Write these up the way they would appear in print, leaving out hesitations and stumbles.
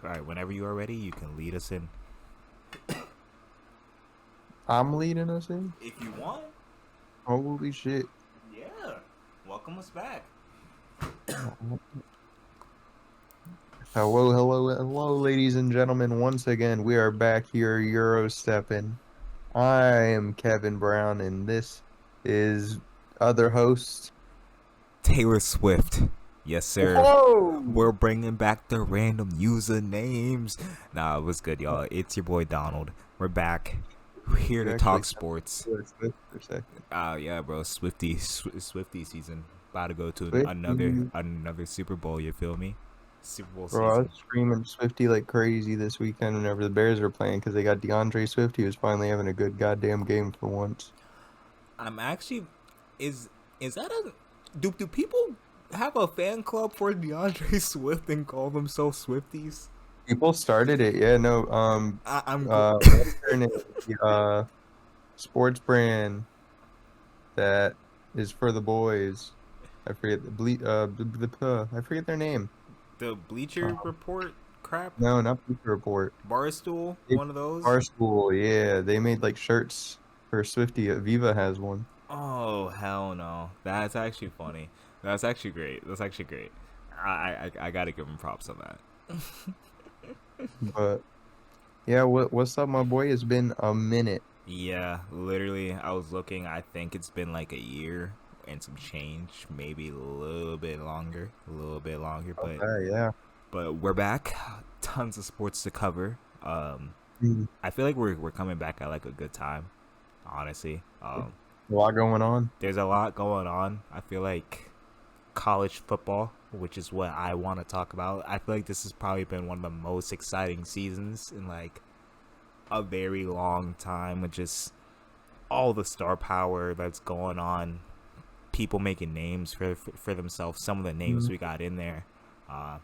All right, whenever you are ready, you can lead us in. I'm leading us in? If you want. Holy shit. Yeah. Welcome us back. Hello, ladies and gentlemen. Once again, we are back here, Eurosteppin. I am Kevin Brown, and this is other host. Taylor Swift. Yes, sir. Whoa! We're bringing back the random user names. Nah, it was good, y'all. It's your boy Donald. We're back. We're here You to actually talk got sports. Taylor Swift for a second. Yeah, bro. Swifty season. About to go to another Swifty. another Super Bowl. You feel me? Super Bowl Bro, I season. was screaming Swifty like crazy this weekend whenever the Bears were playing because they got DeAndre Swift. He was finally having a good goddamn game for once. I'm actually. Is that a? Do people have a fan club for DeAndre Swift and call themselves Swifties? People started it, yeah, no, I'm. what's their name? The, sports brand that is for the boys. I forget I forget their name. The Bleacher Um, Report crap. no, not Bleacher Report. Barstool, They, one of those. Barstool, yeah, they made like shirts for Swifty. Viva has one, Oh hell no! That's actually funny. That's actually great. That's actually great. I gotta give him props on that. but yeah, what's up, my boy? It's been a minute. Yeah, literally, I was looking. I think it's been like a year and some change, maybe a little bit longer, But Okay, yeah. we're back. Tons of sports to cover. Mm, I feel like we're coming back at like a good time. Honestly, a lot going on. there's a lot going on. I feel like college football, which is what I want to talk about. I feel like this has probably been one of the most exciting seasons in like a very long time, with just all the star power that's going on, people making names for themselves. Some of the names Mm, we got in there. Uh,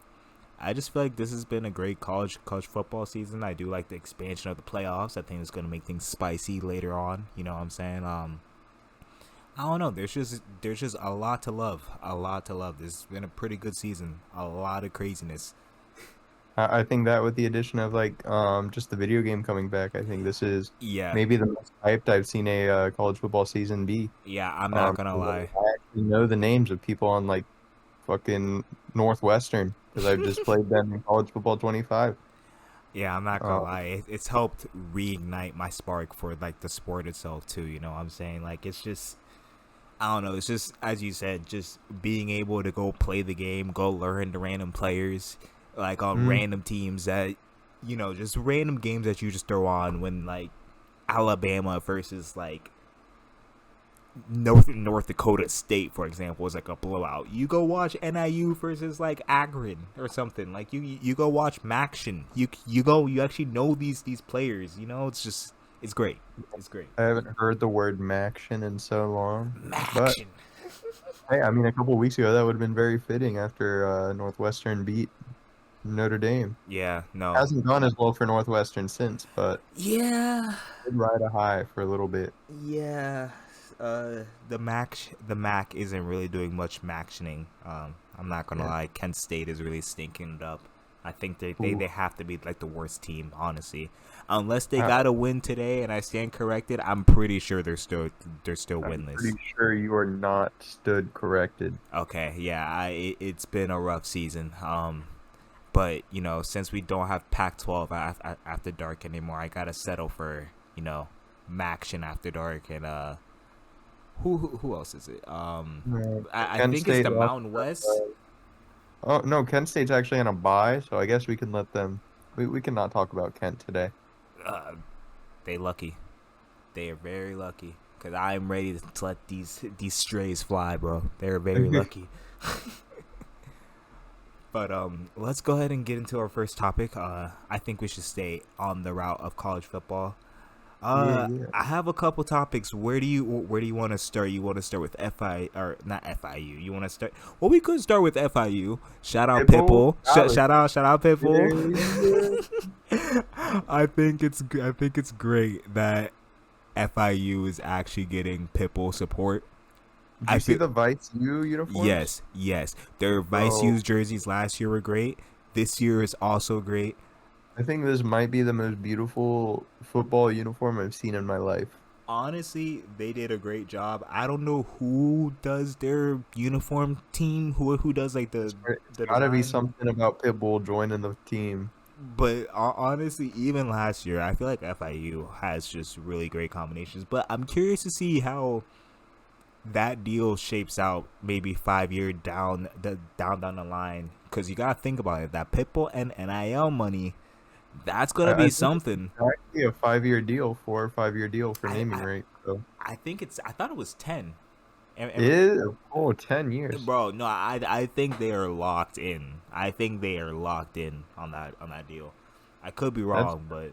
I just feel like this has been a great college football season. I do like the expansion of the playoffs. I think it's going to make things spicy later on. You know what I'm saying? I don't know. There's just a lot to love. A lot to love. This has been a pretty good season. A lot of craziness. I think that with the addition of like just the video game coming back, I think this is Yeah, maybe the most hyped I've seen a college football season be. yeah. I'm not gonna lie. I actually know the names of people on like fucking Northwestern because I've just played them in college football 25. Yeah, I'm not gonna Um, lie. It's helped reignite my spark for like the sport itself too. You know what I'm saying? Like it's just I don't know. It's just as you said, just being able to go play the game, go learn the random players, like on mm, random teams that just random games that you just throw on when like Alabama versus like North Dakota State, for example, is like a blowout. You go watch NIU versus like Akron or something. Like you go watch Maction. You actually know these players. You know, it's great. It's great. I haven't heard the word Maction in so long, but Maction. hey, I mean, a couple weeks ago that would have been very fitting after Northwestern beat Notre Dame. Yeah. No. Hasn't gone as well for Northwestern since, but Yeah. did ride a high for a little bit. Yeah. The Mac isn't really doing much mactioning. I'm not gonna Yeah. lie. Kent State is really stinking it up. I think Ooh. they have to be like the worst team, honestly. Unless they I, got a win today, and I stand corrected, I'm pretty sure they're still I'm winless. pretty sure you are not stood corrected. Okay, yeah, it's been a rough season. But since we don't have Pac-12 after dark anymore, I gotta settle for Maction after dark and who else is it? Right. I Kent think it's State the lost. Mountain West. Oh no, Kent State's actually on a bye, so I guess we can let them. We can not talk about Kent today. Uh, they lucky. They are very lucky. Cause I'm ready to let these strays fly, bro. They're very lucky. But let's go ahead and get into our first topic. I think we should stay on the route of college football. Yeah, yeah. I have a couple topics. Where do you want to start? You want to start with FI or not FIU? You want to start? Well, we could start with FIU. Shout out Pitbull, Pitbull. Alex. Shout out Pitbull. Yeah, I think it's great that FIU is actually getting Pitbull support. did I you see feel the Vice U uniforms? yes. Their Vice Bro, U's jerseys last year were great. This year is also great. I think this might be the most beautiful football uniform I've seen in my life. Honestly, they did a great job. I don't know who does their uniform team, who does like It's the got to be design. something about Pitbull joining the team. But honestly, even last year, I feel like FIU has just really great combinations. But I'm curious to see how that deal shapes out maybe 5 year down the line, because you gotta think about it, that Pitbull and NIL money, that's gonna I be think it's something. actually a 5-year deal, 4 or 5-year deal for I naming I, rights. So I think I thought it was 10. it is, oh, 10 years. Bro, no, I think they are locked in. I think they are locked in on that deal. I could be That's wrong, but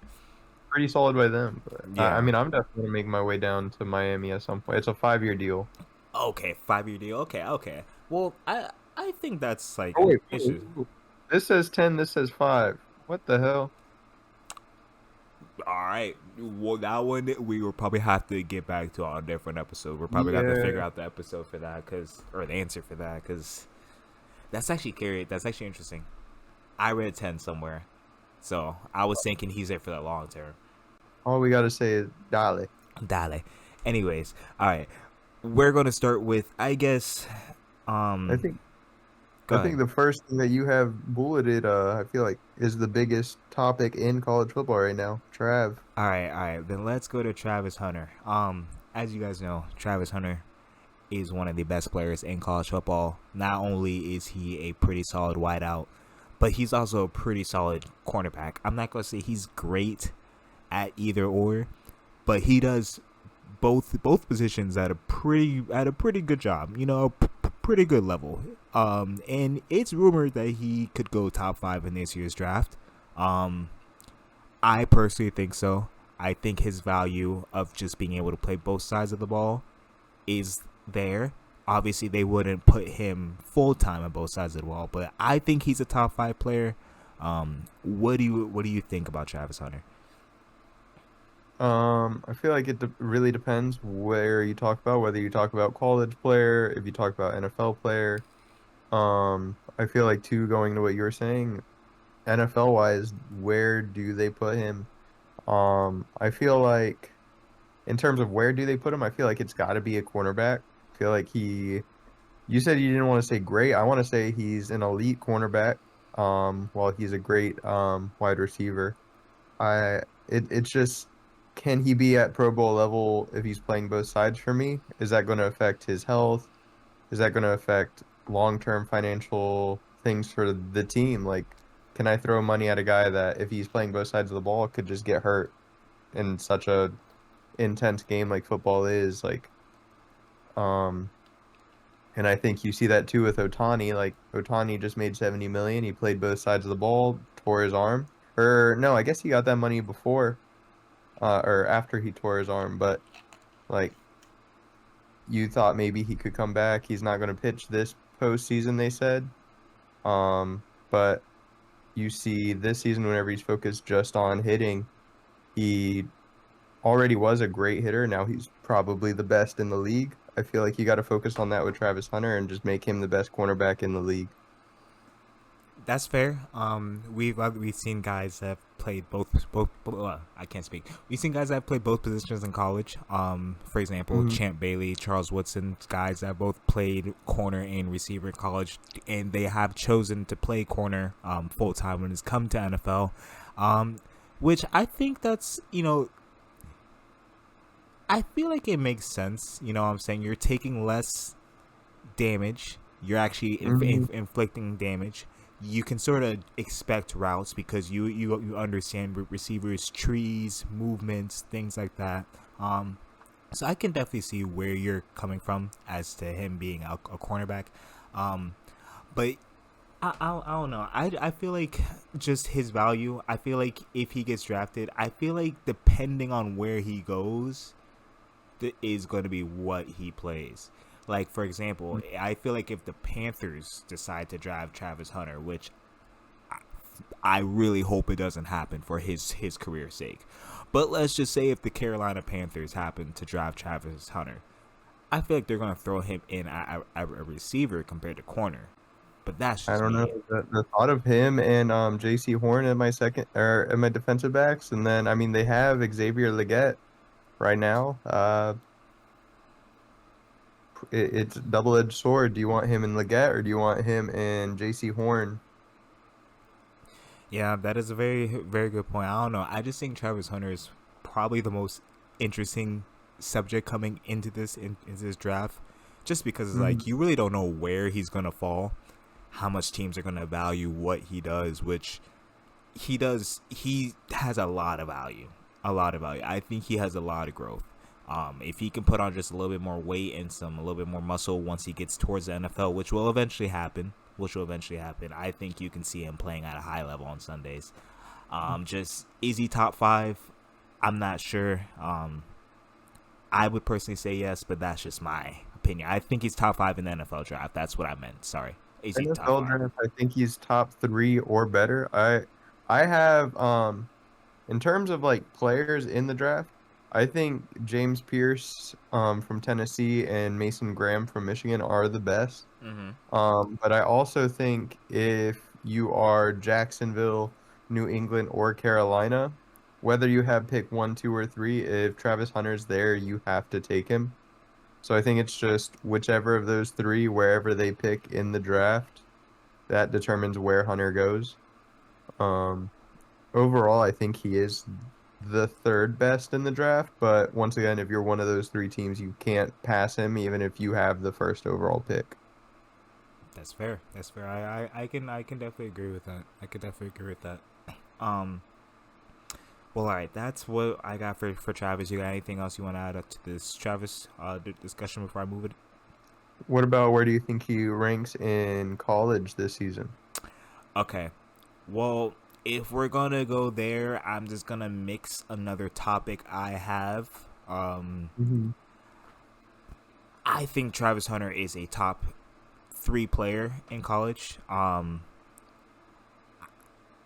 pretty solid by them. But I yeah. mean, I'm definitely gonna make my way down to Miami at some point. It's a 5-year deal. Okay, 5 year deal. Okay, okay. Well, I think that's like Oh an wait, issue. this says 10. This says 5. What the hell? All right. Well, that one we will probably have to get back to on a different episode. We're probably gonna have to figure Yeah, out the episode for that, cause or the answer for that, cause that's actually scary. That's actually interesting. I read 10 somewhere, so I was thinking he's there for the long term. all we gotta say is Dale. Dale. Anyways, all right. We're gonna start with, I guess. I Um, think Go I ahead. think the first thing that you have bulleted, I feel like, is the biggest topic in college football right now. Trav. All right. Then let's go to Travis Hunter. As you guys know, Travis Hunter is one of the best players in college football. Not only is he a pretty solid wideout, but he's also a pretty solid cornerback. I'm not gonna say he's great at either or, but he does both positions at a pretty good job. You know, pretty good level. And it's rumored that he could go top 5 in this year's draft. Um, I personally think so. I think his value of just being able to play both sides of the ball is there. Obviously, they wouldn't put him full time on both sides of the ball, but I think he's a top 5 player. What do you think about Travis Hunter? I feel like it really depends where you talk about, whether you talk about college player, if you talk about NFL player. I feel like too, going to what you were saying, NFL wise, where do they put him? I feel like in terms of where do they put him, I feel like it's got to be a cornerback. I feel like you said you didn't want to say great. I want to say he's an elite cornerback. While he's a great wide receiver. It's just, can he be at Pro Bowl level if he's playing both sides for me? Is that going to affect his health? Is that going to affect long-term financial things for the team? Like, can I throw money at a guy that if he's playing both sides of the ball could just get hurt in such a intense game like football is? Like, um, and I think you see that too with Otani. Like Otani just made 70 million. He played both sides of the ball, tore his arm. Or no, I guess he got that money before or after he tore his arm, but like you thought maybe he could come back. He's not going to pitch this postseason, they said. But you see this season, whenever he's focused just on hitting, he already was a great hitter. Now he's probably the best in the league. I feel like you got to focus on that with Travis Hunter and just make him the best cornerback in the league. That's fair. We've seen guys that have played both. I can't speak. We've seen guys that have played both positions in college. For example, Mhm. Champ Bailey, Charles Woodson, guys that both played corner and receiver in college, and they have chosen to play corner full time when it's come to NFL. Which I think that's, I feel like it makes sense. You know what I'm saying? You're taking less damage. You're actually Mhm. inflicting damage. You can sort of expect routes because you understand receivers, trees, movements, things like that. So I can definitely see where you're coming from as to him being a cornerback. Um, but I don't know. I feel like just his value. I feel like if he gets drafted, I feel like depending on where he goes, is going to be what he plays. Like, for example, I feel like if the Panthers decide to draft Travis Hunter, which I really hope it doesn't happen for his career's sake, but let's just say if the Carolina Panthers happen to draft Travis Hunter, I feel like they're going to throw him in a receiver compared to corner. But that's I just don't know me. the thought of him and J.C. Horn at my second or at my defensive backs, and then I mean they have Xavier Leggett right now. It's a double-edged sword. Do you want him in Leggett or do you want him in J.C. Horn? Yeah, that is a very very good point. I don't know. I just think Travis Hunter is probably the most interesting subject coming into this draft, just because it's Mhm. like you really don't know where he's gonna fall, how much teams are gonna value what he does, which he does. He has a lot of value, a lot of value. I think he has a lot of growth. If he can put on just a little bit more weight and a little bit more muscle once he gets towards the NFL, which will eventually happen, I think you can see him playing at a high level on Sundays. Just is he top five? I'm not sure. I would personally say yes, but that's just my opinion. I think he's top five in the NFL draft. That's what I meant. Sorry. Is he top NFL five? draft, I think he's top three or better. I have in terms of like players in the draft, I think James Pierce from Tennessee and Mason Graham from Michigan are the best. Mm-hmm. But I also think if you are Jacksonville, New England, or Carolina, whether you have pick one, two, or three, if Travis Hunter's there, you have to take him. So I think it's just whichever of those three, wherever they pick in the draft, that determines where Hunter goes. Um, Overall, I think he is the third best in the draft, but once again, if you're one of those three teams, you can't pass him even if you have the first overall pick. That's fair. That's fair. I can definitely agree with that. I could definitely agree with that. Um. Well, all right. That's what I got for Travis. You got anything else you want to add up to this Travis discussion before I move it? What about where do you think he ranks in college this season? Okay. Well, if we're gonna go there, I'm just gonna mix another topic I have. Hmm. I think Travis Hunter is a top three player in college.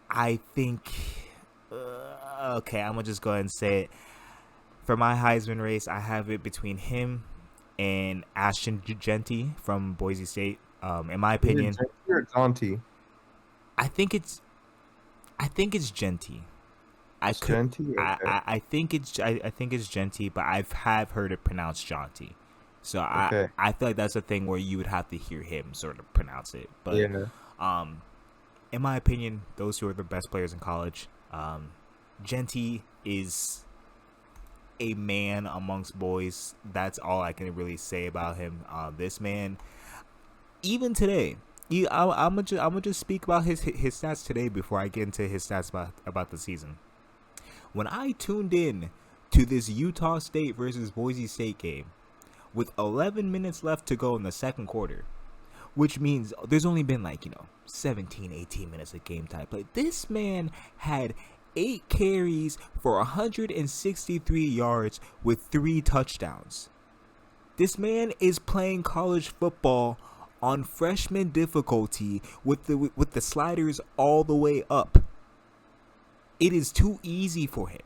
I think. Okay, I'm gonna just go ahead and say it. For my Heisman race, I have it between him and Ashton Genty from Boise State. In my Is it opinion, Genty or Gonti? I think it's I think it's Genty. I It's could Genty? Okay. I think it's Genty, but I've have heard it pronounced Jaunty. So Okay. I feel like that's a thing where you would have to hear him sort of pronounce it. But Yeah. um, in my opinion, those two are the best players in college. Genty is a man amongst boys. That's all I can really say about him. This man, even today, I'm gonna just speak about his stats today before I get into his stats about the season. When I tuned in to this Utah State versus Boise State game with 11 minutes left to go in the second quarter, which means there's only been 17, 18 minutes of game time play. This man had 8 carries for 163 yards with 3 touchdowns. This man is playing college football on freshman difficulty with the sliders all the way up. It is too easy for him.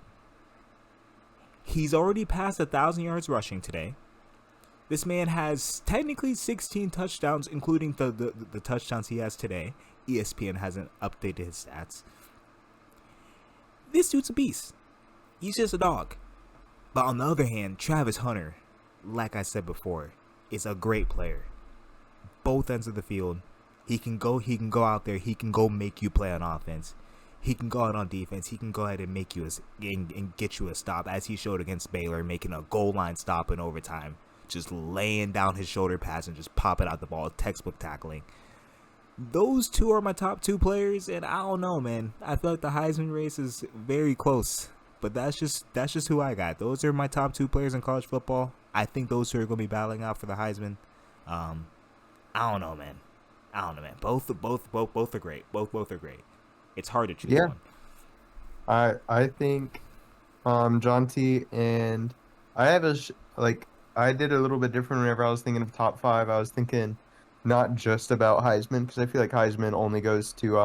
He's already passed 1,000 yards rushing today. This man has technically 16 touchdowns, including the touchdowns he has today. ESPN hasn't updated his stats. This dude's a beast. He's just a dog. But on the other hand, Travis Hunter, like I said before, is a great player. Both ends of the field. He can go out there, he can go make you play on offense. He can go out on defense. He can go ahead and make you and get you a stop, as he showed against Baylor, making a goal line stop in overtime, just laying down his shoulder pass and just popping out the ball, textbook tackling. Those two are my top two players, and I don't know, man. I feel like the Heisman race is very close, but that's just who I got. Those are my top two players in college football. I think those two are going to be battling out for the Heisman. Um, I don't know, man. I don't know, man. Both are great. Both are great. It's hard to choose Yeah. one. I think John T and I have like I did a little bit different whenever I was thinking of top five. I was thinking not just about Heisman because I feel like Heisman only goes to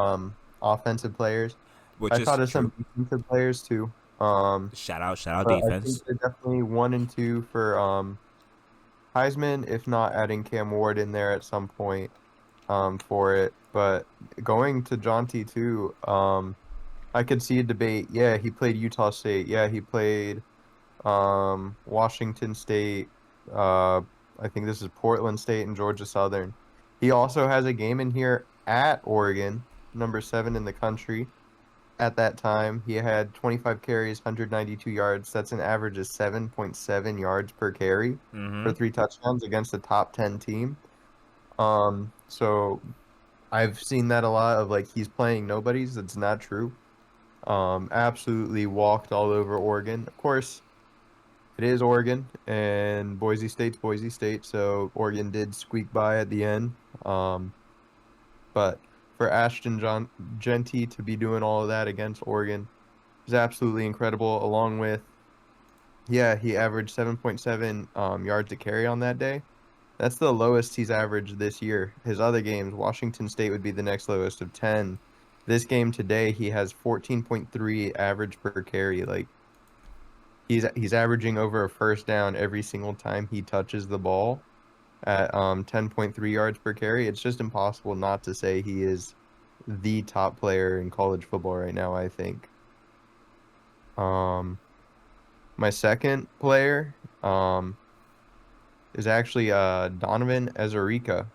offensive players. Which I is thought of true. some defensive players too. Um, Shout out but I think defense. they're definitely one and two for Heisman, if not adding Cam Ward in there at some point. for it. But going to John T too, I could see a debate. Yeah, he played Utah State. Yeah, he played Washington State. Uh, I think this is Portland State and Georgia Southern. He also has a game in here at Oregon, number 7 in the country. At that time, he had 25 carries, 192 yards. That's an average of 7.7 yards per carry for Mm-hmm. 3 touchdowns against the top 10 team. So I've seen that a lot of like he's playing nobodies. That's not true. Absolutely walked all over Oregon. Of course, it is Oregon, and Boise State's Boise State, so Oregon did squeak by at the end. But for Genty to be doing all of that against Oregon is absolutely incredible. Along with, yeah, he averaged 7.7 yards a carry on that day. That's the lowest he's averaged this year. His other games, Washington State would be the next lowest of 10. This game today, he has 14.3 average per carry. Like he's averaging over a first down every single time he touches the ball at 10.3 yards per carry. It's just impossible not to say he is the top player in college football right now, I think. Um my second player is actually Donovan Ezerica.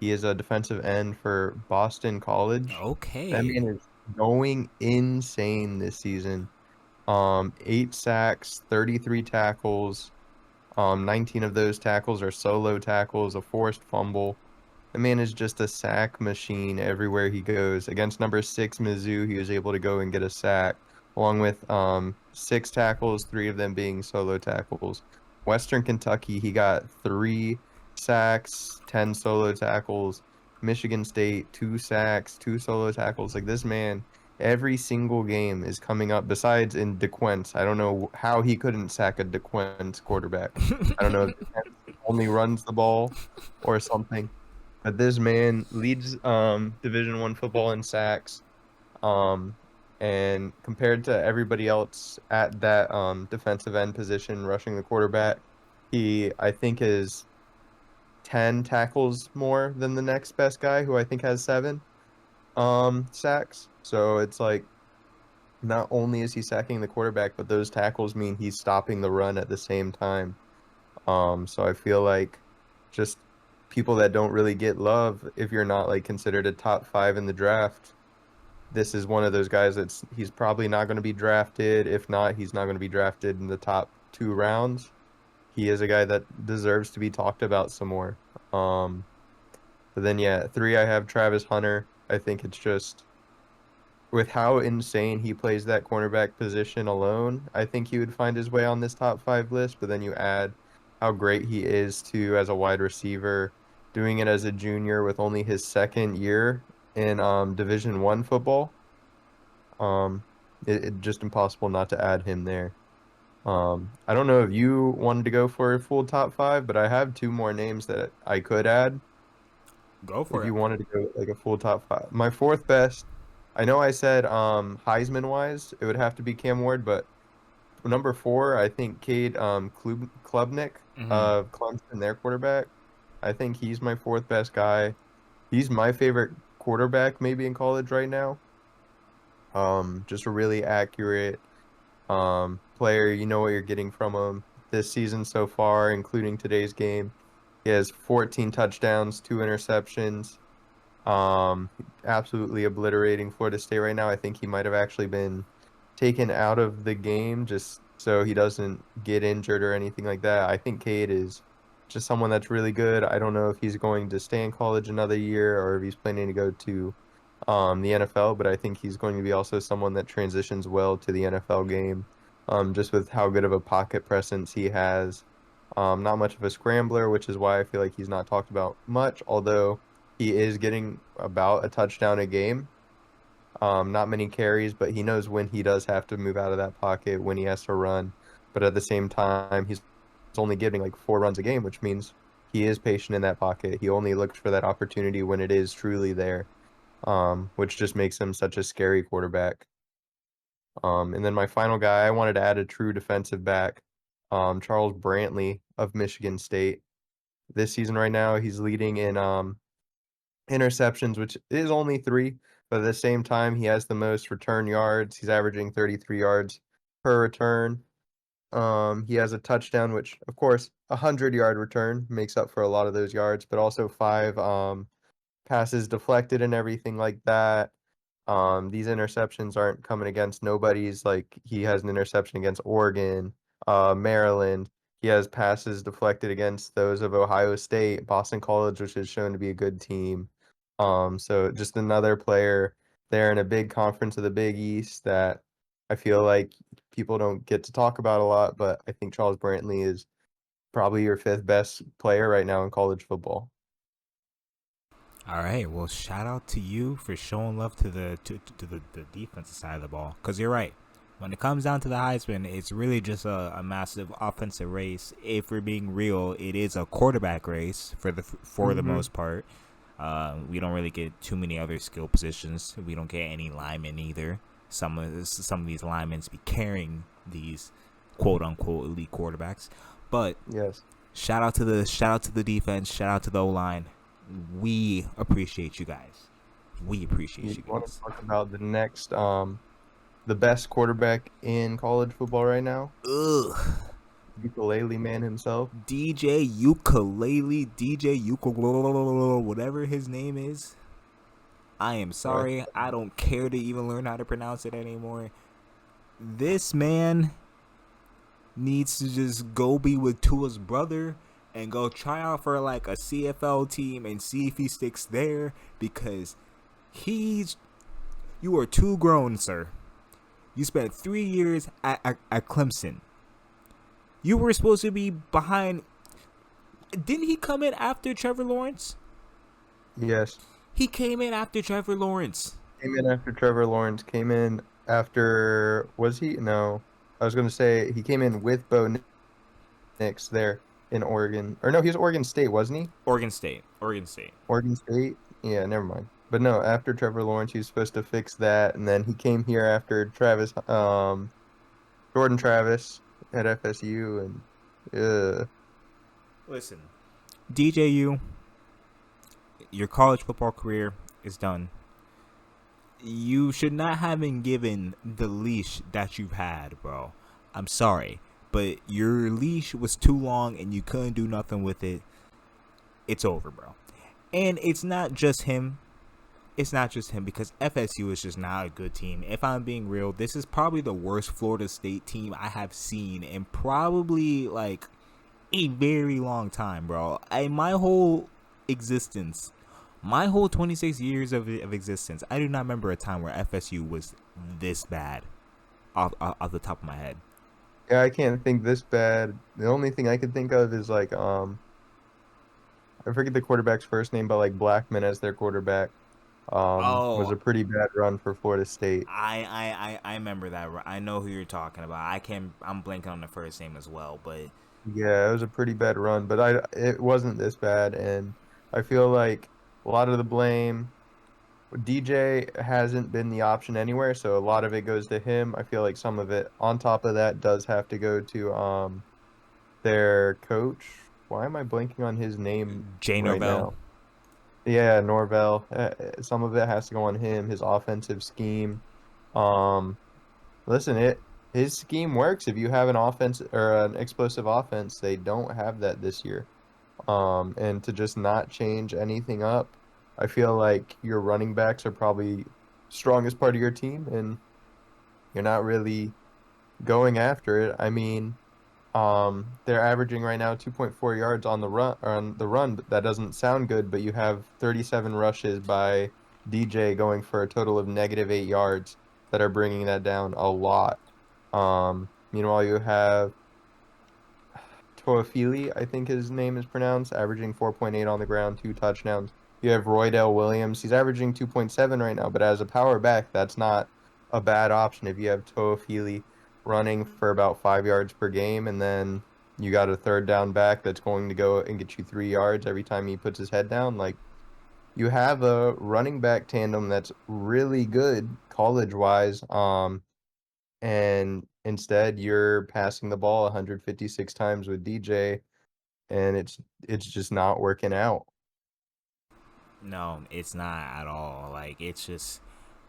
He is a defensive end for Boston College. That Okay. man is going insane this season. 8 sacks, 33 tackles. 19 of those tackles are solo tackles, a forced fumble. The man is just a sack machine everywhere he goes. Against number 6 Mizzou, he was able to go and get a sack, along with 6 tackles, 3 of them being solo tackles. Western Kentucky, he got 3 sacks, 10 solo tackles. Michigan State, 2 sacks, 2 solo tackles. Like this man, every single game is coming up. Besides in DeQuince, I don't know how he couldn't sack a DeQuince quarterback. I don't know if DeQuince only runs the ball or something. But this man leads Division 1 football in sacks. Um, and compared to everybody else at that defensive end position, rushing the quarterback, he I think is 10 tackles more than the next best guy, who I think has 7 sacks. So it's like not only is he sacking the quarterback, but those tackles mean he's stopping the run at the same time. So I feel like just people that don't really get love, if you're not like considered a top 5 in the draft, this is one of those guys he's probably not going to be drafted. If not, he's not going to be drafted in the top 2 rounds. He is a guy that deserves to be talked about some more. Um, but then yeah, 3 I have Travis Hunter. I think it's just with how insane he plays that cornerback position alone, I think he would find his way on this top 5 list. But then you add how great he is too as a wide receiver, doing it as a junior with only his second year in Division 1 football. Um, it just impossible not to add him there. I don't know if you wanted to go for a full top 5, but I have 2 more names that I could add Go if for it. you wanted to go like a full top 5. My fourth best, I know I said Heisman wise, it would have to be Cam Ward, but number 4, I think Cade Klubnik Mm-hmm. of Clemson, their quarterback. I think he's my fourth best guy. He's my favorite quarterback maybe in college right now. Just a really accurate player. You know what you're getting from him this season so far, including today's game. He has 14 touchdowns, 2 interceptions. Um, Absolutely obliterating Florida State right now. I think he might have actually been taken out of the game just so he doesn't get injured or anything like that. I think Cade is just someone that's really good. I don't know if he's going to stay in college another year or if he's planning to go to the NFL, but I think he's going to be also someone that transitions well to the NFL game, just with how good of a pocket presence he has. Not much of a scrambler, which is why I feel like he's not talked about much, although he is getting about a touchdown a game. Not many carries, but he knows when he does have to move out of that pocket, when he has to run. But at the same time, he's only getting like 4 runs a game, which means he is patient in that pocket. He only looks for that opportunity when it is truly there, which just makes him such a scary quarterback. And then my final guy, I wanted to add a true defensive back, Charles Brantley of Michigan State. This season right now, he's leading in interceptions, which is only 3, but at the same time, he has the most return yards. He's averaging 33 yards per return. He has a touchdown, which, of course, a 100-yard return makes up for a lot of those yards, but also 5 passes deflected and everything like that. These interceptions aren't coming against nobodies. Like he has an interception against Oregon, Maryland. He has passes deflected against those of Ohio State, Boston College, which is shown to be a good team. So just another player there in a big conference of the Big East that I feel like people don't get to talk about a lot, but I think Charles Brantley is probably your fifth best player right now in college football. All right. Well, shout out to you for showing love to the defensive side of the ball. Because you're right. When it comes down to the Heisman, it's really just a massive offensive race. If we're being real, it is a quarterback race for the Mm-hmm. most part. We don't really get too many other skill positions. We don't get any linemen either. Some of these linemen be carrying these quote unquote elite quarterbacks. But Yes. shout out to the defense. Shout out to the O line. We appreciate you guys. We appreciate You you want to guys. talk about the best quarterback in college football right now? Ugh. Ukulele man himself. DJ Ukulele, whatever his name is. I am Go sorry. I don't care to even learn how to pronounce it anymore. This man needs to just go be with Tua's brother and go try out for like a CFL team and see if he sticks there because he's you are too grown, sir. You spent 3 years at Clemson. You were supposed to be behind. Didn't he come in after Trevor Lawrence? Yes. He came in after Trevor Lawrence. Came in after Trevor Lawrence. Came in after, was he? No. I was going to say he came in with Bo Nix there in Oregon. Or no, he was Oregon State, wasn't he? Oregon State. Oregon State. Oregon State? Yeah, never mind. But no, after Trevor Lawrence, he was supposed to fix that, and then he came here after Jordan Travis at FSU, and Listen, DJU, your college football career is done. You should not have been given the leash that you've had, bro. I'm sorry, but your leash was too long and you couldn't do nothing with it. It's over, bro. And it's not just him. It's not just him because FSU is just not a good team. If I'm being real, this is probably the worst Florida State team I have seen in probably like a very long time, bro. My whole existence, my whole 26 years of existence, I do not remember a time where FSU was this bad off the top of my head. yeah, I can't think this bad. The only thing I could think of is like I forget the quarterback's first name, but like Blackman as their quarterback was Oh, a pretty bad run for Florida State. I remember that. I know who you're talking about. I'm blanking on the first name as well, but Yeah, it was a pretty bad run, but I it wasn't this bad, and I feel like a lot of the blame DJ hasn't been the option anywhere, so a lot of it goes to him. I feel like some of it on top of that does have to go to their coach. Why am I blanking on his name Jay right Norvell. now? Yeah, Norvell. Some of it has to go on him, his offensive scheme. Um, Listen, it his scheme works if you have an offense or an explosive offense. They don't have that this year. And to just not change anything up, I feel like your running backs are probably strongest part of your team, and you're not really going after it. I mean, they're averaging right now 2.4 yards on the run, but that doesn't sound good, but you have 37 rushes by DJ going for a total of -8 yards that are bringing that down a lot. Meanwhile, you have Toafili, I think his name is pronounced, averaging 4.8 on the ground, 2 touchdowns. You have Roydell Williams. He's averaging 2.7 right now, but as a power back, that's not a bad option if you have Toafili running for about 5 yards per game, and then you got a third down back that's going to go and get you 3 yards every time he puts his head down. Like, you have a running back tandem that's really good college wise. And instead you're passing the ball 156 times with DJ, and it's just not working out. No, it's not at all. Like it's just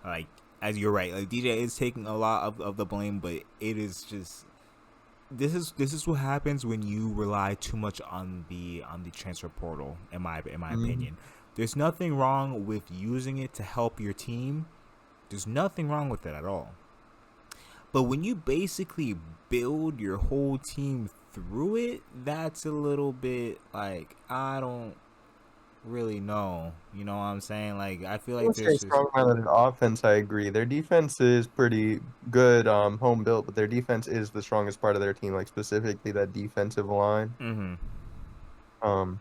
like as you're right. Like DJ is taking a lot of the blame, but it is just this is what happens when you rely too much on the transfer portal. In my Mhm. opinion, there's nothing wrong with using it to help your team. There's nothing wrong with it at all. But when you basically build your whole team through it, that's a little bit like I don't really know. You know what I'm saying? Like I feel I like would say there's just strong-minded offense. I agree. Their defense is pretty good, home built, but their defense is the strongest part of their team. Like specifically that defensive line. mm-hmm. Um,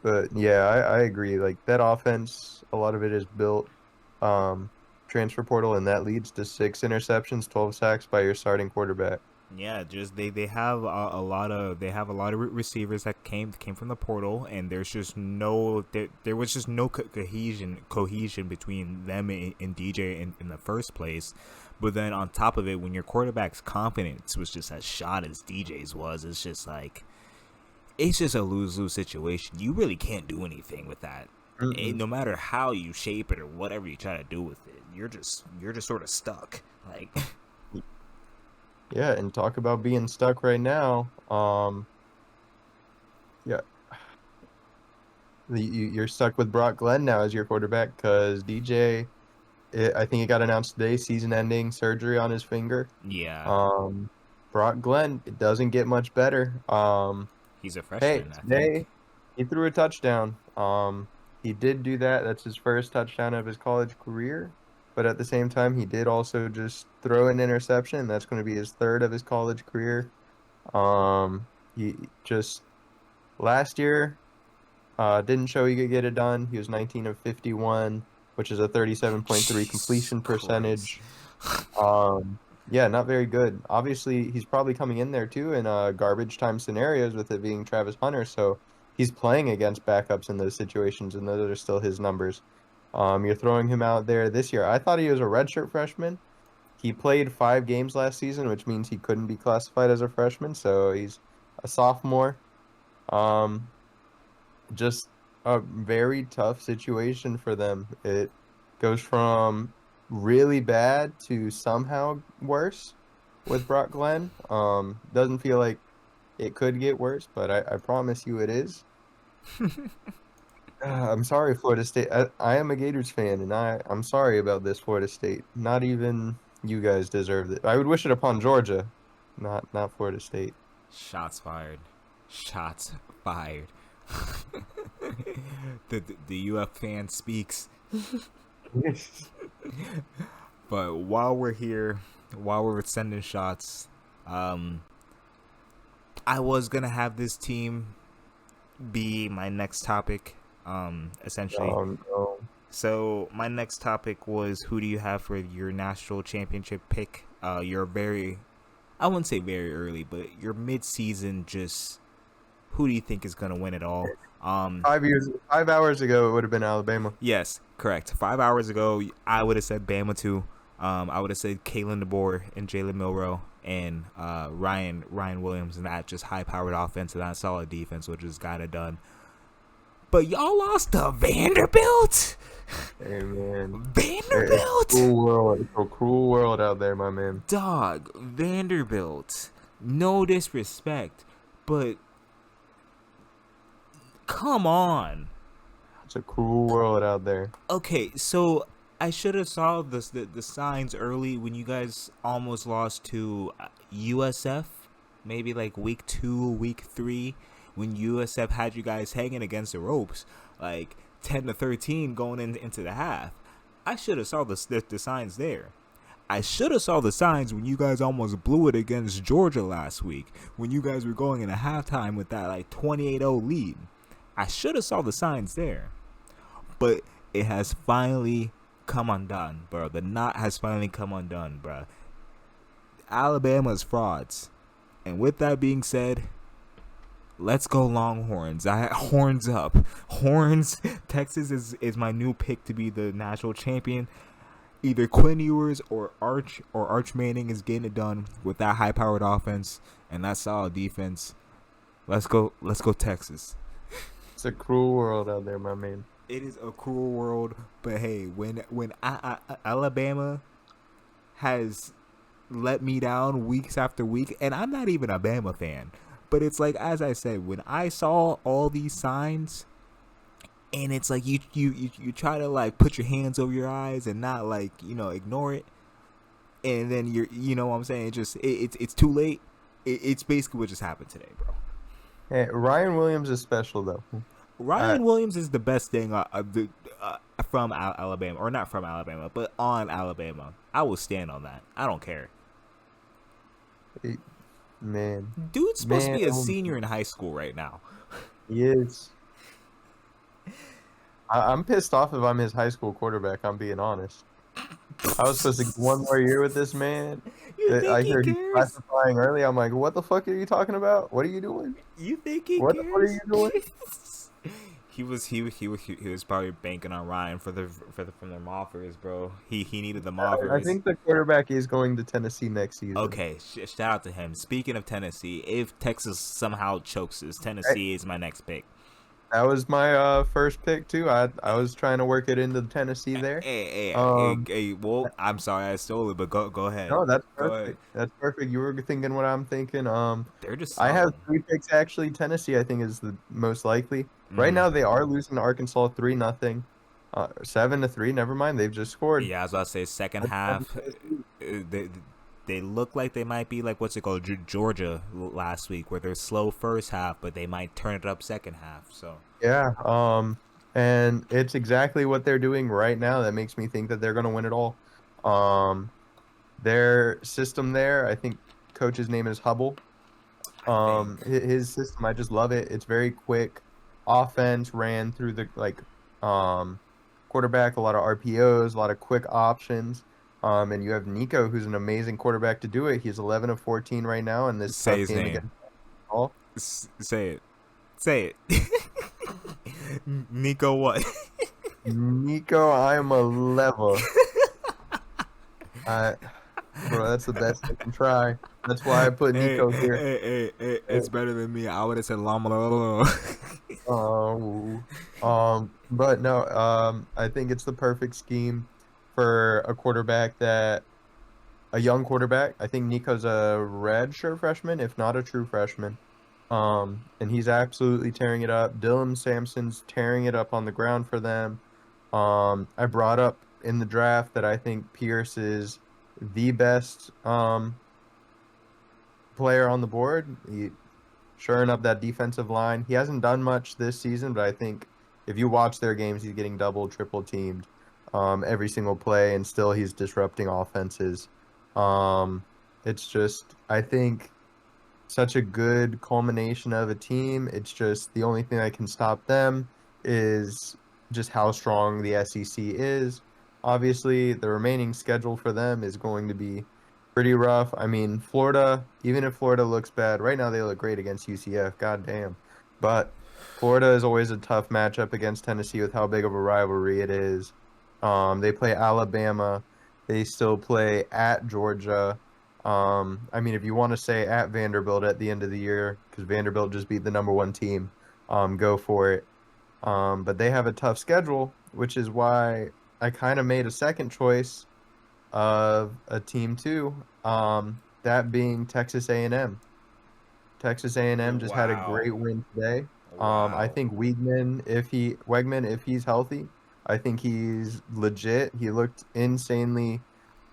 but yeah, I agree. Like that offense, a lot of it is built, um, transfer portal, and that leads to 6 interceptions, 12 sacks by your starting quarterback. Yeah, just they have a lot of receivers that came from the portal, and there's just there was just no cohesion between them and DJ in the first place. But then on top of it, when your quarterback's confidence was just as shot as DJ's was, it's just a lose-lose situation. You really can't do anything with that. Mm-mm. No matter how you shape it or whatever you try to do with it, you're just sort of stuck. Like Yeah, and talk about being stuck right now. Yeah, you're stuck with Brock Glenn now as your quarterback because DJ, I think it got announced today, season-ending surgery on his finger. yeah, Um, Brock Glenn, it doesn't get much better. he's a Hey, freshman, I today think. he threw a touchdown. He did do that. That's his first touchdown of his college career. But at the same time, he did also just throw an interception. That's going to be his third of his college career. He just last year didn't show he could get it done. He was 19 of 51, which is a 37.3 Jesus completion Christ. percentage. Yeah, not very good. Obviously, he's probably coming in there too in garbage time scenarios with it being Travis Hunter, so he's playing against backups in those situations, and those are still his numbers. You're throwing him out there this year. I thought he was a redshirt freshman. He played 5 games last season, which means he couldn't be classified as a freshman, so he's a sophomore. Um, just a very tough situation for them. It goes from really bad to somehow worse with Brock Glenn. Doesn't feel like it could get worse, but I promise you it is. I'm sorry, Florida State. I am a Gators fan, and I'm sorry about this, Florida State. Not even you guys deserve it. I would wish it upon Georgia, not Florida State. Shots fired. Shots fired. The UF fan speaks. But while we're sending shots, um, I was gonna have this team be my next topic. Essentially. No. So my next topic was who do you have for your national championship pick? Your very, I wouldn't say very early, but your mid-season. Just who do you think is gonna win it all? 5 hours ago, it would have been Alabama. Yes, correct. 5 hours ago, I would have said Bama too. I would have said Kalen DeBoer and Jalen Milrow and Ryan Williams and that just high powered offense and that solid defense, which just got it done. But y'all lost to Vanderbilt. Hey man, it's a Vanderbilt, cruel world. It's a cruel world out there, my man. dog. Vanderbilt. No disrespect, but come on. It's a cruel world out there. Okay, so I should have saw the signs early when you guys almost lost to USF, maybe like week 2, week 3, when USF had you guys hanging against the ropes, like 10-13 going into the half. I should have saw the signs there. I should have saw the signs when you guys almost blew it against Georgia last week, when you guys were going into halftime with that like 28-0 lead. I should have saw the signs there. But it has finally come undone, bro. The knot has finally come undone, bro. Alabama's frauds. And with that being said, let's go Longhorns. Horns up. Horns. Texas is my new pick to be the national champion. Either Quinn Ewers or Arch Manning is getting it done with that high powered offense and that solid defense. Let's go Texas. It's a cruel world out there, my man. It is a cruel world, but hey, when Alabama has let me down weeks after week, and I'm not even a Bama fan, but it's like as I said, when I saw all these signs, and it's like you try to like put your hands over your eyes and not like ignore it, and then you know what I'm saying, it's too late. It's basically what just happened today, bro. Hey, Ryan Williams is special though. Uh, Ryan Williams is the best thing from Alabama, or not from Alabama, but on Alabama. I will stand on that. I don't care. he- man, Dude's supposed to man, be a oh, senior in high school right now. he is. I'm pissed off if I'm his high school quarterback. I'm being honest. I was supposed to get one more year with this man. You think I he heard he's cares? classifying early. I'm like, what the fuck are you talking about? What are you doing? You think he What are you cares? doing? He was probably banking on Ryan for the from them offers, bro. He needed them I offers. think the quarterback is going to Tennessee next season. Okay, shout out to him. Speaking of Tennessee, if Texas somehow chokes this, I, Tennessee is my next pick. that was my first pick too. I was trying to work it into Tennessee there. Um, Well, I'm sorry I stole it, but go ahead. no, that's Go ahead. perfect. That's perfect. You were thinking what I'm thinking. They're just I have solid. three picks actually. Tennessee, I think, is the most likely. Right Mm. now, they are losing to Arkansas 3-0, 7-3. Never mind, they've just scored. Yeah, I was about to say second That's half. Tennessee. They look like they might be like what's it called, Georgia last week, where they're slow first half, but they might turn it up second half. So Yeah. And it's exactly what they're doing right now that makes me think that they're going to win it all. Um, their system there, I think, coach's name is Hubble. I think His system, I just love it. It's very quick. Offense ran through the um quarterback, a lot of RPOs, a lot of quick options. And you have Nico, who's an amazing quarterback to do it. He's 11 of 14 right now in this say tough his game name. against all. Say it. Say it. Nico, what? Nico, I'm a level. I, bro, that's the best I can try. That's why I put Nico here. It's better than me. I would have said Lamelo. Oh, but no, I think it's the perfect scheme for a young quarterback. I think Nico's a redshirt freshman, if not a true freshman. And he's absolutely tearing it up. Dylan Sampson's tearing it up on the ground for them. I brought up in the draft that I think Pierce is the best player on the board. Shoring up that defensive line. He hasn't done much this season, but I think if you watch their games, he's getting double, triple teamed every single play, and still he's disrupting offenses. Um, it's just, I think, such a good culmination of a team. It's just the only thing that can stop them is just how strong the SEC is. Obviously, the remaining schedule for them is going to be pretty rough. I mean, Florida, even if Florida looks bad, right now they look great against UCF. God damn. But Florida is always a tough matchup against Tennessee with how big of a rivalry it is. They play Alabama. They still play at Georgia. I mean, if you want to say at Vanderbilt at the end of the year, because Vanderbilt just beat the number one team, go for it. But they have a tough schedule, which is why I kind of made a second choice of a team too. That being Texas A&M. Texas A&M just had a Wow. great win today. I Wow. think Wegman, if he's healthy, I think he's legit. He looked insanely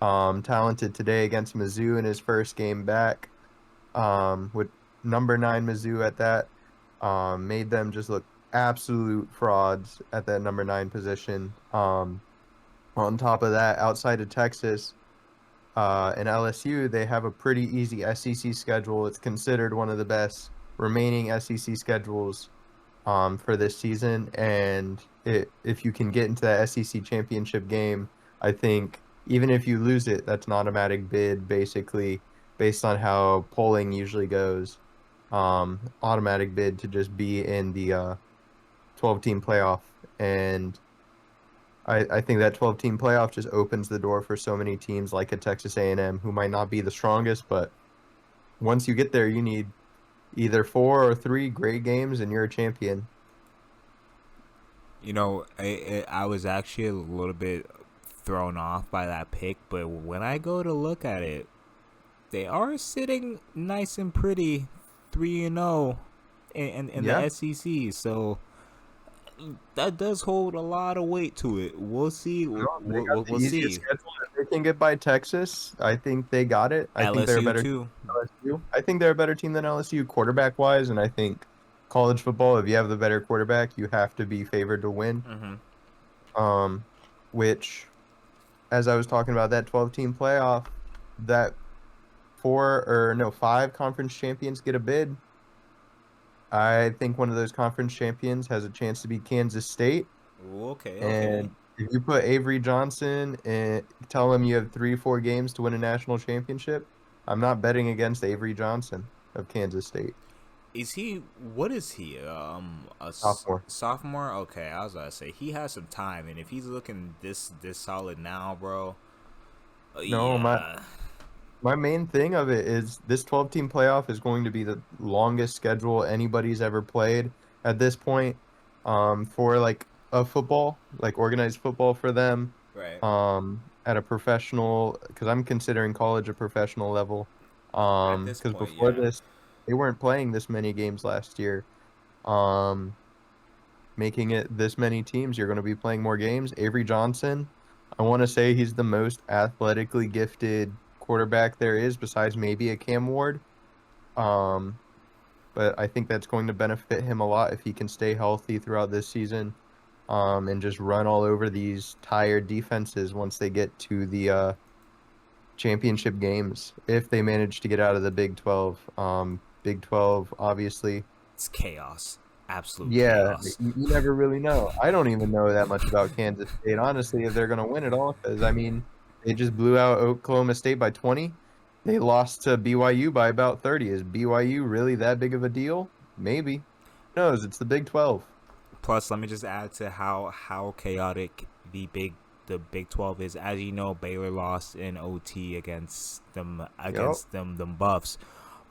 talented today against Mizzou in his first game back. With number nine Mizzou at that, made them just look absolute frauds at that number nine position. On top of that, outside of Texas, and LSU, they have a pretty easy SEC schedule. It's considered one of the best remaining SEC schedules for this season. And if you can get into that SEC championship game, I think even if you lose it, that's an automatic bid, basically, based on how polling usually goes. Automatic bid to just be in the 12-team playoff. And I think that 12-team playoff just opens the door for so many teams like a Texas A&M who might not be the strongest, but once you get there, you need either four or three great games and you're a champion. I was actually a little bit thrown off by that pick, but when I go to look at it, they are sitting nice and pretty, 3-0 in the Yeah. SEC. So that does hold a lot of weight to it. We'll see. No, they got the We'll easiest see. schedule that they can get by Texas. I think they got it. I think they're a LSU better team too. than LSU. I think they're a better team than LSU quarterback wise, and I think college football, if you have the better quarterback, you have to be favored to win. Mm-hmm. Um, which, as I was talking about that 12-team playoff, that five conference champions get a bid. I think one of those conference champions has a chance to be Kansas State. Okay. Okay. And if you put Avery Johnson and tell him you have 3, 4 games to win a national championship, I'm not betting against Avery Johnson of Kansas State. Is he? What is he? Sophomore. Sophomore. Okay, I was gonna say he has some time, and if he's looking this solid now, bro. No, Yeah. my main thing of it is this 12-team playoff is going to be the longest schedule anybody's ever played at this point. For like a football, like organized football for them, Right. at a professional, because I'm considering college a professional level. At this Because point, before yeah. this, they weren't playing this many games last year. Um, Making it this many teams, you're going to be playing more games. Avery Johnson, I want to say he's the most athletically gifted quarterback there is, besides maybe a Cam Ward. Um, but I think that's going to benefit him a lot if he can stay healthy throughout this season, and just run all over these tired defenses once they get to the championship games, if they manage to get out of the Big 12. Big 12, obviously. It's chaos. Absolute Yeah, chaos. you never really know. I don't even know that much about Kansas State, honestly, if they're going to win it all, because, I mean, they just blew out Oklahoma State by 20. They lost to BYU by about 30. Is BYU really that big of a deal? Maybe. Who knows? It's the Big 12. Plus, let me just add to how chaotic the Big 12 is. As you know, Baylor lost in OT Yep. against them Buffs,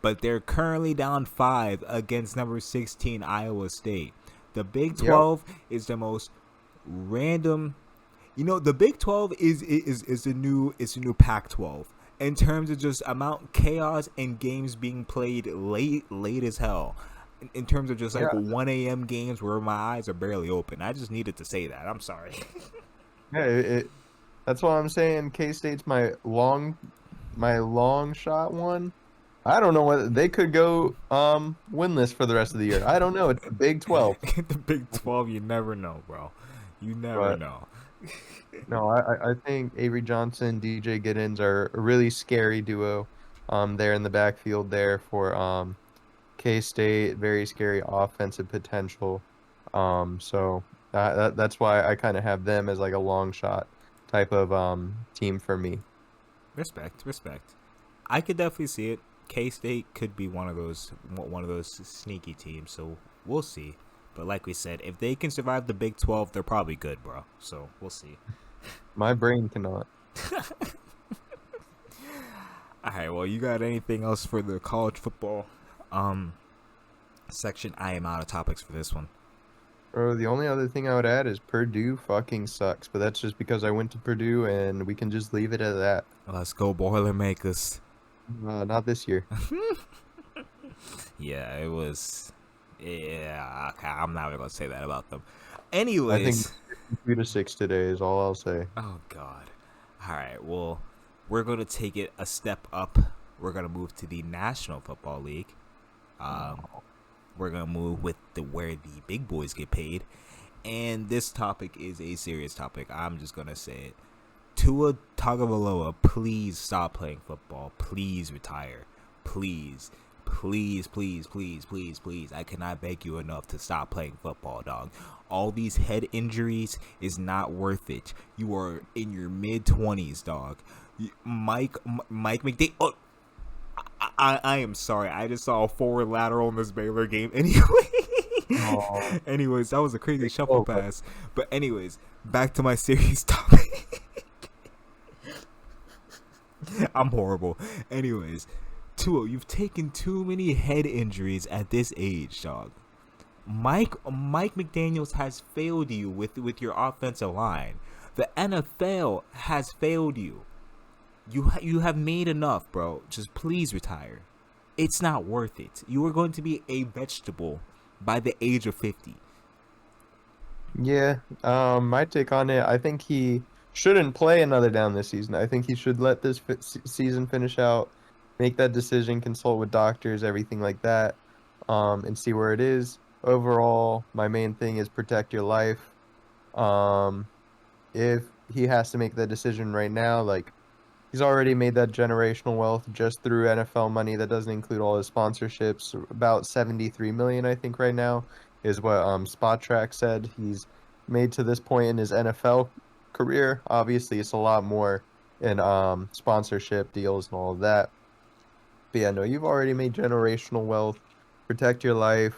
but they're currently down 5 against number 16 Iowa State. The Big Yep. 12 is the most random. The Big 12 is the new Pac-12 in terms of just amount chaos and games being played late as hell. In terms of just like Yeah. 1 a.m. games where my eyes are barely open. I just needed to say that. I'm sorry. Yeah, that's why I'm saying K-State's my long shot one. I don't know whether they could go winless for the rest of the year. I don't know. It's the Big 12. The Big 12, you never know, bro. You never But know. no, I think Avery Johnson, DJ Giddens are a really scary duo. There in the backfield there for K-State, very scary offensive potential. So that's why I kind of have them as like a long shot type of team for me. Respect, respect. I could definitely see it. K State could be one of those sneaky teams. So we'll see. But like we said, if they can survive the Big 12, they're probably good, bro. So we'll see. My brain cannot. All right. Well, you got anything else for the college football um section? I am out of topics for this one. Bro, the only other thing I would add is Purdue fucking sucks, but that's just because I went to Purdue and we can just leave it at that. Let's go Boilermakers. Not this year. Yeah, it was. Yeah, okay, I'm not even gonna say that about them. I think Anyways, 3-6 today is all I'll say. oh god. All right, well, we're gonna take it a step up. We're gonna move to the National Football League. Um, we're gonna move with where the big boys get paid, and this topic is a serious topic. I'm just gonna say it. Tua Tagovailoa, please stop playing football. Please retire. Please. Please, please, please, please, please. I cannot beg you enough to stop playing football, dog. All these head injuries is not worth it. You are in your mid-20s, dog. Mike McDade. Oh, I am sorry. I just saw a forward lateral in this Baylor game. Oh, Anyways, that was a crazy shuffle oh, pass. But anyways, back to my serious topic. I'm horrible. Anyways, Tua, you've taken too many head injuries at this age, dog. Mike McDaniels has failed you with your offensive line. The NFL has failed you. You have made enough, bro. Just please retire. It's not worth it. You are going to be a vegetable by the age of 50. Yeah, my take on it, I think he shouldn't play another down this season. I think he should let this season finish out, make that decision, consult with doctors, everything like that, and see where it is. Overall, my main thing is protect your life. Um, if he has to make that decision right now, like he's already made that generational wealth just through NFL money. That doesn't include all his sponsorships. About 73 million, I think, right now is what Spot Track said he's made to this point in his NFL career. Obviously, it's a lot more in sponsorship deals and all of that. But yeah, no, you've already made generational wealth. Protect your life.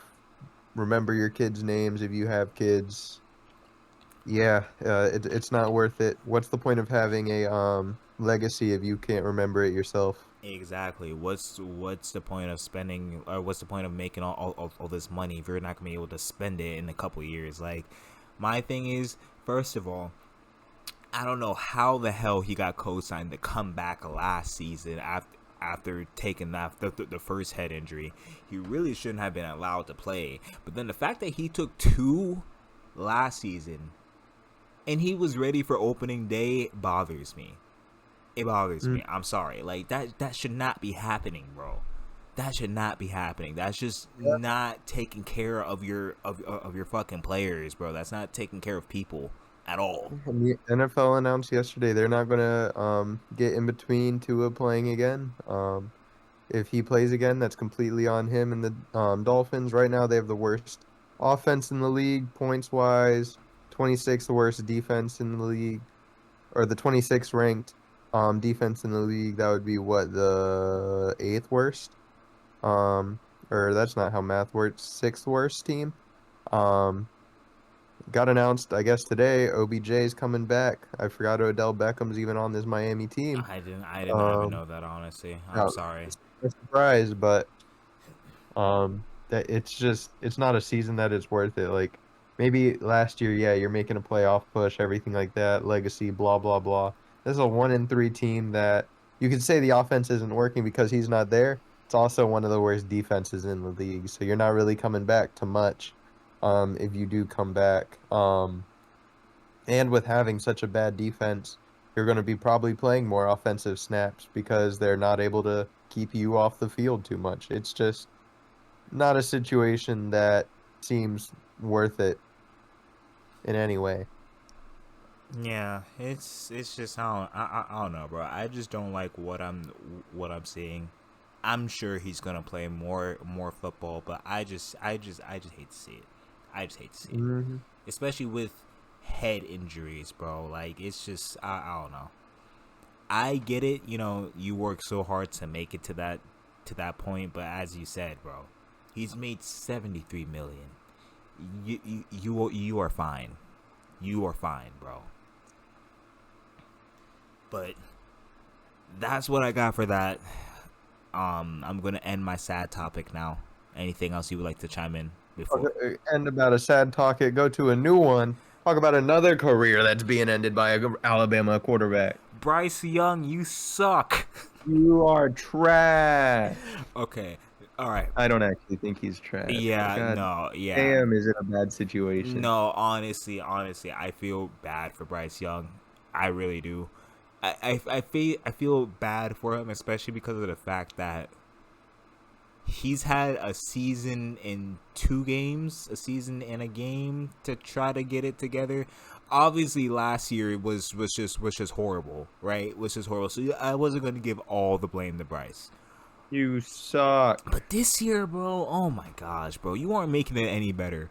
Remember your kids' names if you have kids. Yeah, it's not worth it. What's the point of having a legacy if you can't remember it yourself? Exactly. What's the point of spending, or what's the point of making all this money if you're not gonna be able to spend it in a couple years? Like, my thing is, first of all, I don't know how the hell he got co-signed to come back last season after taking the first head injury. He really shouldn't have been allowed to play. But then the fact that he took two last season and he was ready for opening day bothers me. It bothers Mm, me. I'm sorry. Like, that should not be happening, bro. That should not be happening. That's just yeah. not taking care of your fucking players, bro. That's not taking care of people at all. And the NFL announced yesterday they're not gonna get in between Tua playing again. If he plays again, that's completely on him and the Dolphins. Right now, they have the worst offense in the league, points wise, 26th worst defense in the league, or the 26th ranked defense in the league. That would be what, the eighth worst? Um, or that's not how math works. Sixth worst team. Um, got announced, I guess today. OBJ is coming back. I forgot Odell Beckham's even on this Miami team. I did not even Um, know that, honestly. I'm yeah, sorry. it's a surprise, but that it's not a season that is worth it. Like maybe last year, yeah, you're making a playoff push, everything like that, legacy, blah blah blah. This is a 1-3 team that you could say the offense isn't working because he's not there. It's also one of the worst defenses in the league, so you're not really coming back to much. If you do come back, and with having such a bad defense, you're going to be probably playing more offensive snaps because they're not able to keep you off the field too much. It's just not a situation that seems worth it in any way. Yeah, it's just I don't know, bro. I just don't like what I'm seeing. I'm sure he's gonna play more football, but I just hate to see it. I just hate to see it, Hmm. especially with head injuries, bro. Like, it's just I don't know. I get it. You work so hard to make it to that point, but as you said, bro, he's made 73 million. You are fine. You are fine, bro. But that's what I got for that. I'm gonna end my sad topic now. Anything else you would like to chime in before? Okay, end about a sad topic, go to a new one. Talk about another career that's being ended by a Alabama quarterback. Bryce Young, you suck. You are trash. Okay, all right. I don't actually think he's trash, but Yeah, god no, yeah, damn, is it a bad situation? no. Honestly, I feel bad for Bryce Young. I really do. I feel bad for him, especially because of the fact that he's had a season in two games, a season and a game to try to get it together. Obviously, last year it was just horrible, right? It was just horrible. So I wasn't going to give all the blame to Bryce. You suck. But this year, bro, oh my gosh, bro, you aren't making it any better.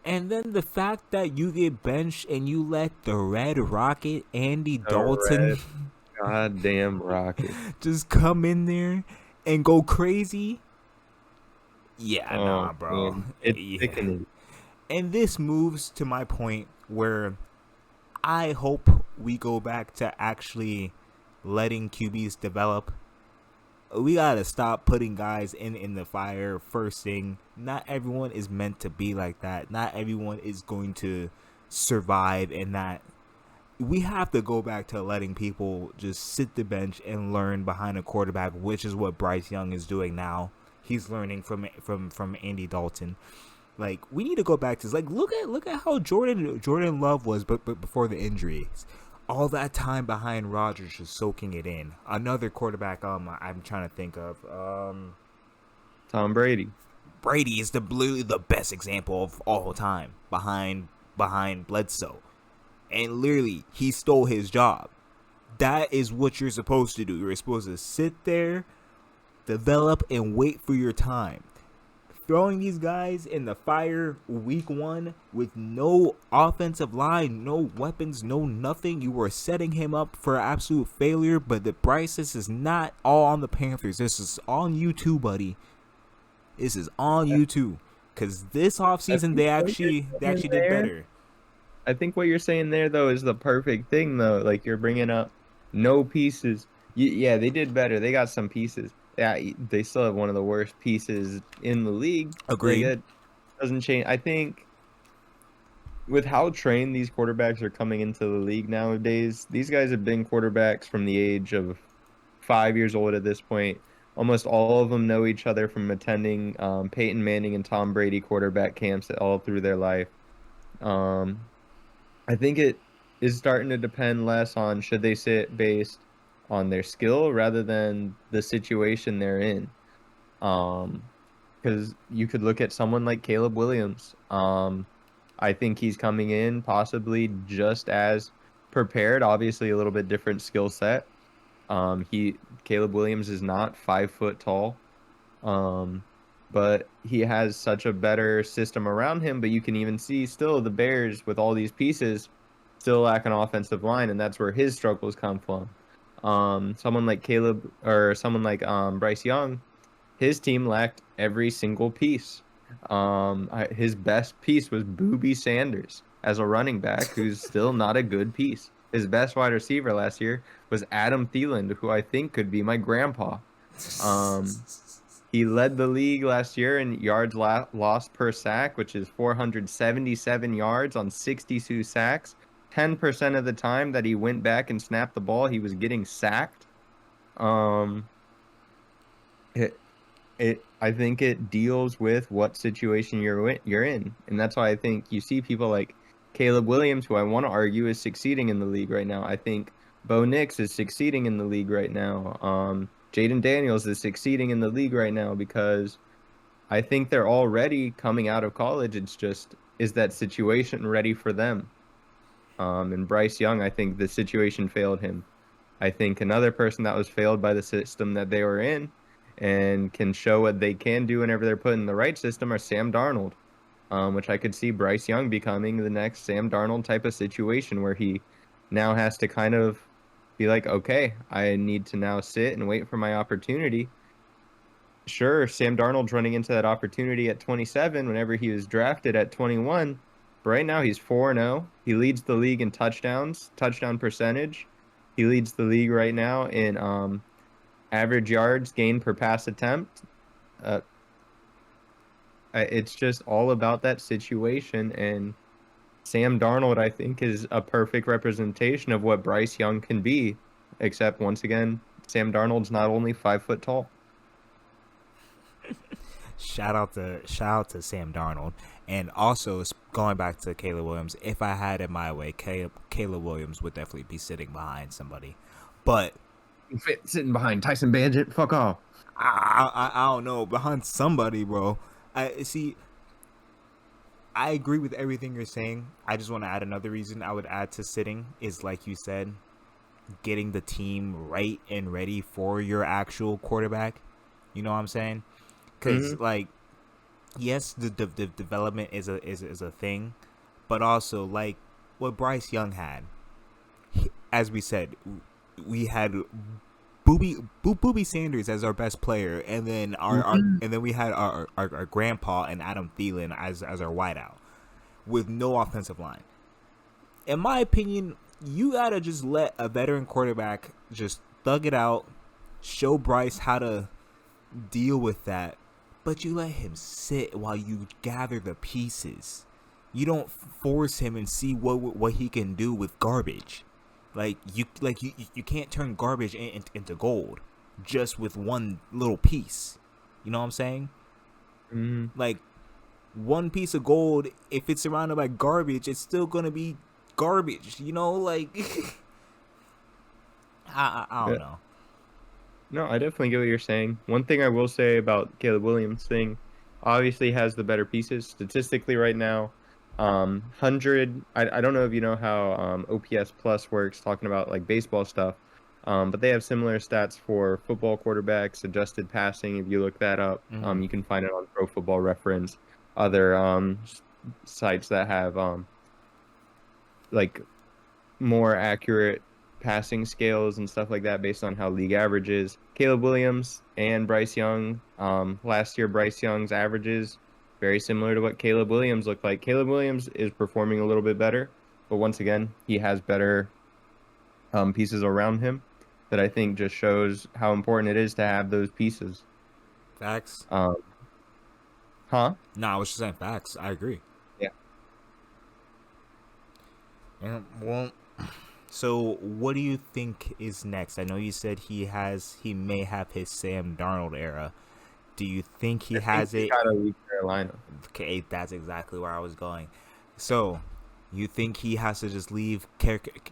And then the fact that you get benched and you let the Red Rocket, Andy The Dalton, red goddamn rocket. just come in there and go crazy. Yeah, Oh nah, bro. man, it's Yeah. sickening. And this moves to my point where I hope we go back to actually letting QBs develop. we gotta stop putting guys in the fire first thing. Not everyone is meant to be like that. Not everyone is going to survive in that. We have to go back to letting people just sit the bench and learn behind a quarterback, which is what Bryce Young is doing now. He's learning from Andy Dalton. Like, we need to go back to, like, look at how Jordan Love was, but before the injuries. All that time behind Rodgers, just soaking it in. Another quarterback I'm trying to think of. Tom Brady. Brady is the best example of all time behind Bledsoe, and literally he stole his job. That is what you're supposed to do. You're supposed to sit there, develop, and wait for your time. Throwing these guys in the fire week one with no offensive line, no weapons, no nothing. You were setting him up for absolute failure. But the Bryce, this is not all on the Panthers. This is on you too, buddy. This is on you too. Because this I offseason think what you're they saying actually did there, better. I think what you're saying there though is the perfect thing though. Like you're bringing up no pieces. Yeah, they did better. They got some pieces. Yeah, they still have one of the worst pieces in the league. Like Agreed. that doesn't change. I think with how trained these quarterbacks are coming into the league nowadays, these guys have been quarterbacks from the age of 5 years old at this point. Almost all of them know each other from attending Peyton Manning and Tom Brady quarterback camps all through their life. Um, I think it is starting to depend less on should they sit based on their skill rather than the situation they're in. Um, because you could look at someone like Caleb Williams. I think he's coming in possibly just as prepared, obviously a little bit different skill set. He Caleb Williams is not 5 foot tall. Um, but he has such a better system around him. But you can even see still the Bears with all these pieces still lack an offensive line, and that's where his struggles come from. Someone like Caleb or someone like Bryce Young, his team lacked every single piece. His best piece was Booby Sanders as a running back, who's still not a good piece. His best wide receiver last year was Adam Thielen, who I think could be my grandpa. Um, he led the league last year in yards lost per sack, which is 477 yards on 62 sacks. 10% of the time that he went back and snapped the ball, he was getting sacked. Um, it, I think it deals with what situation you're in, and that's why I think you see people like Caleb Williams, who I want to argue is succeeding in the league right now. I think Bo Nix is succeeding in the league right now. Jaden Daniels is succeeding in the league right now because I think they're already coming out of college. It's just, is that situation ready for them? And Bryce Young, I think the situation failed him. I think another person that was failed by the system that they were in and can show what they can do whenever they're put in the right system are Sam Darnold, which I could see Bryce Young becoming the next Sam Darnold type of situation where he now has to kind of be like, okay, I need to now sit and wait for my opportunity. Sure, Sam Darnold's running into that opportunity at 27 whenever he was drafted at 21. But right now he's 4-0. He leads the league in touchdowns, touchdown percentage. He leads the league right now in average yards gained per pass attempt. Uh, it's just all about that situation. And Sam Darnold, I think, is a perfect representation of what Bryce Young can be. Except once again, Sam Darnold's not only 5 foot tall. Shout out to Sam Darnold, and also going back to Caleb Williams. If I had it my way, Caleb Williams would definitely be sitting behind somebody, but Sitting behind Tyson Bagent, fuck off. I don't know, behind somebody, bro. I see. I agree with everything you're saying. I just want to add another reason I would add to sitting is, like you said, getting the team right and ready for your actual quarterback. You know what I'm saying? Because Mm-hmm. like, yes, the development is a thing, but also like what Bryce Young had. As we said, we had Booby Sanders as our best player, and then and then we had our grandpa and Adam Thielen as our wideout with no offensive line. In my opinion, you gotta just let a veteran quarterback just thug it out, Show Bryce how to deal with that, but you let him sit while you gather the pieces. You don't force him and see what he can do with garbage. You can't turn garbage into gold just with one little piece. You know what I'm saying? Mm, Like one piece of gold, if it's surrounded by garbage, it's still gonna be garbage. You know, like I yeah. don't know. No, I definitely get what you're saying. One thing I will say about Caleb Williams thing, obviously has the better pieces statistically right now. 100. I don't know if you know how OPS plus works, talking about like baseball stuff. But they have similar stats for football quarterbacks, adjusted passing. If you look that up, Mm-hmm. you can find it on Pro Football Reference, other sites that have like more accurate passing scales and stuff like that based on how league averages. Caleb Williams and Bryce Young, last year Bryce Young's averages very similar to what Caleb Williams looked like. Caleb Williams is performing a little bit better, but once again, he has better pieces around him that I think just shows how important it is to have those pieces. Facts. Um, huh? No, I was just saying facts. I agree. Yeah. And well, so what do you think is next? I know you said he may have his Sam Darnold era. Do you think he I think has he's it? got to leave Carolina. Okay, that's exactly where I was going. So, you think he has to just leave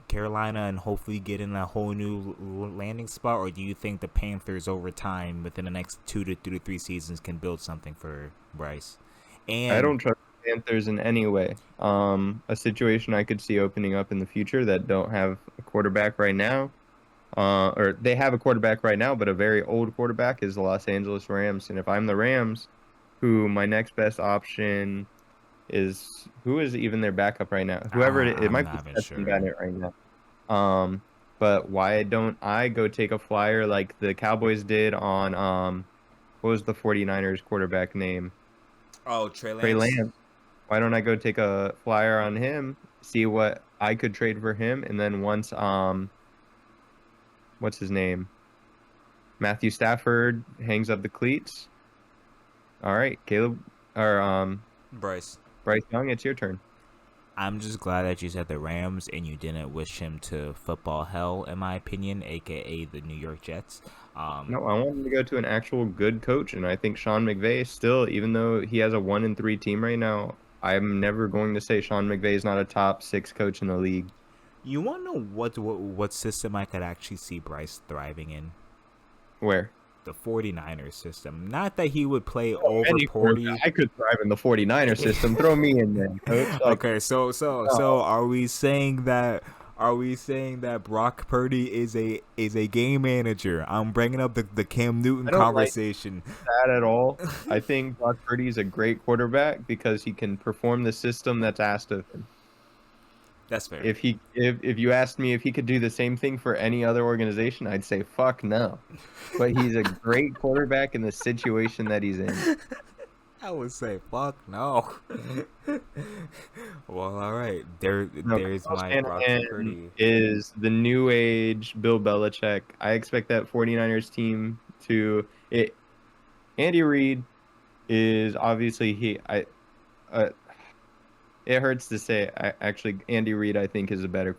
Carolina and hopefully get in a whole new landing spot, or do you think the Panthers over time, within the next 2 to 3 seasons, can build something for Bryce? I And don't trust the Panthers in any way. A situation I could see opening up in the future that don't have a quarterback right now, or they have a quarterback right now, but a very old quarterback is the Los Angeles Rams. And if I'm the Rams, who my next best option is, who is even their backup right now? Whoever it I'm might be not even Stetson sure. Bennett right now. But why don't I go take a flyer like the Cowboys did on what was the 49ers quarterback name? Oh, Trey Trey Lance. Lance. Why don't I go take a flyer on him, see what I could trade for him, and then once what's his name? Matthew Stafford hangs up the cleats. All right, Caleb or Bryce. Bryce Young, it's your turn. I'm just glad that you said the Rams and you didn't wish him to football hell, in my opinion, aka the New York Jets. No, I want him to go to an actual good coach, and I think Sean McVay still, even though he has a 1-3 team right now, I'm never going to say Sean McVay is not a top six coach in the league. You want to know what system I could actually see Bryce thriving in? Where? The 49ers system. Not that he would play Oh, over any quarterback. Purdy. I could thrive in the 49er system. Throw me in there, coach. Like, Okay, so no. are we saying that Brock Purdy is a game manager? I'm bringing up the Cam Newton I don't like conversation. that at all. I think Brock Purdy is a great quarterback because he can perform the system that's asked of him. That's fair. If you asked me if he could do the same thing for any other organization, I'd say fuck no. But he's a great quarterback in the situation that he's in. I would say fuck no. Well, all right. No, There's Kyle my Brock Shanahan Purdy. is the new age Bill Belichick. I expect that 49ers team to it. Andy Reid is obviously uh, it hurts to say actually Andy Reid I think is a better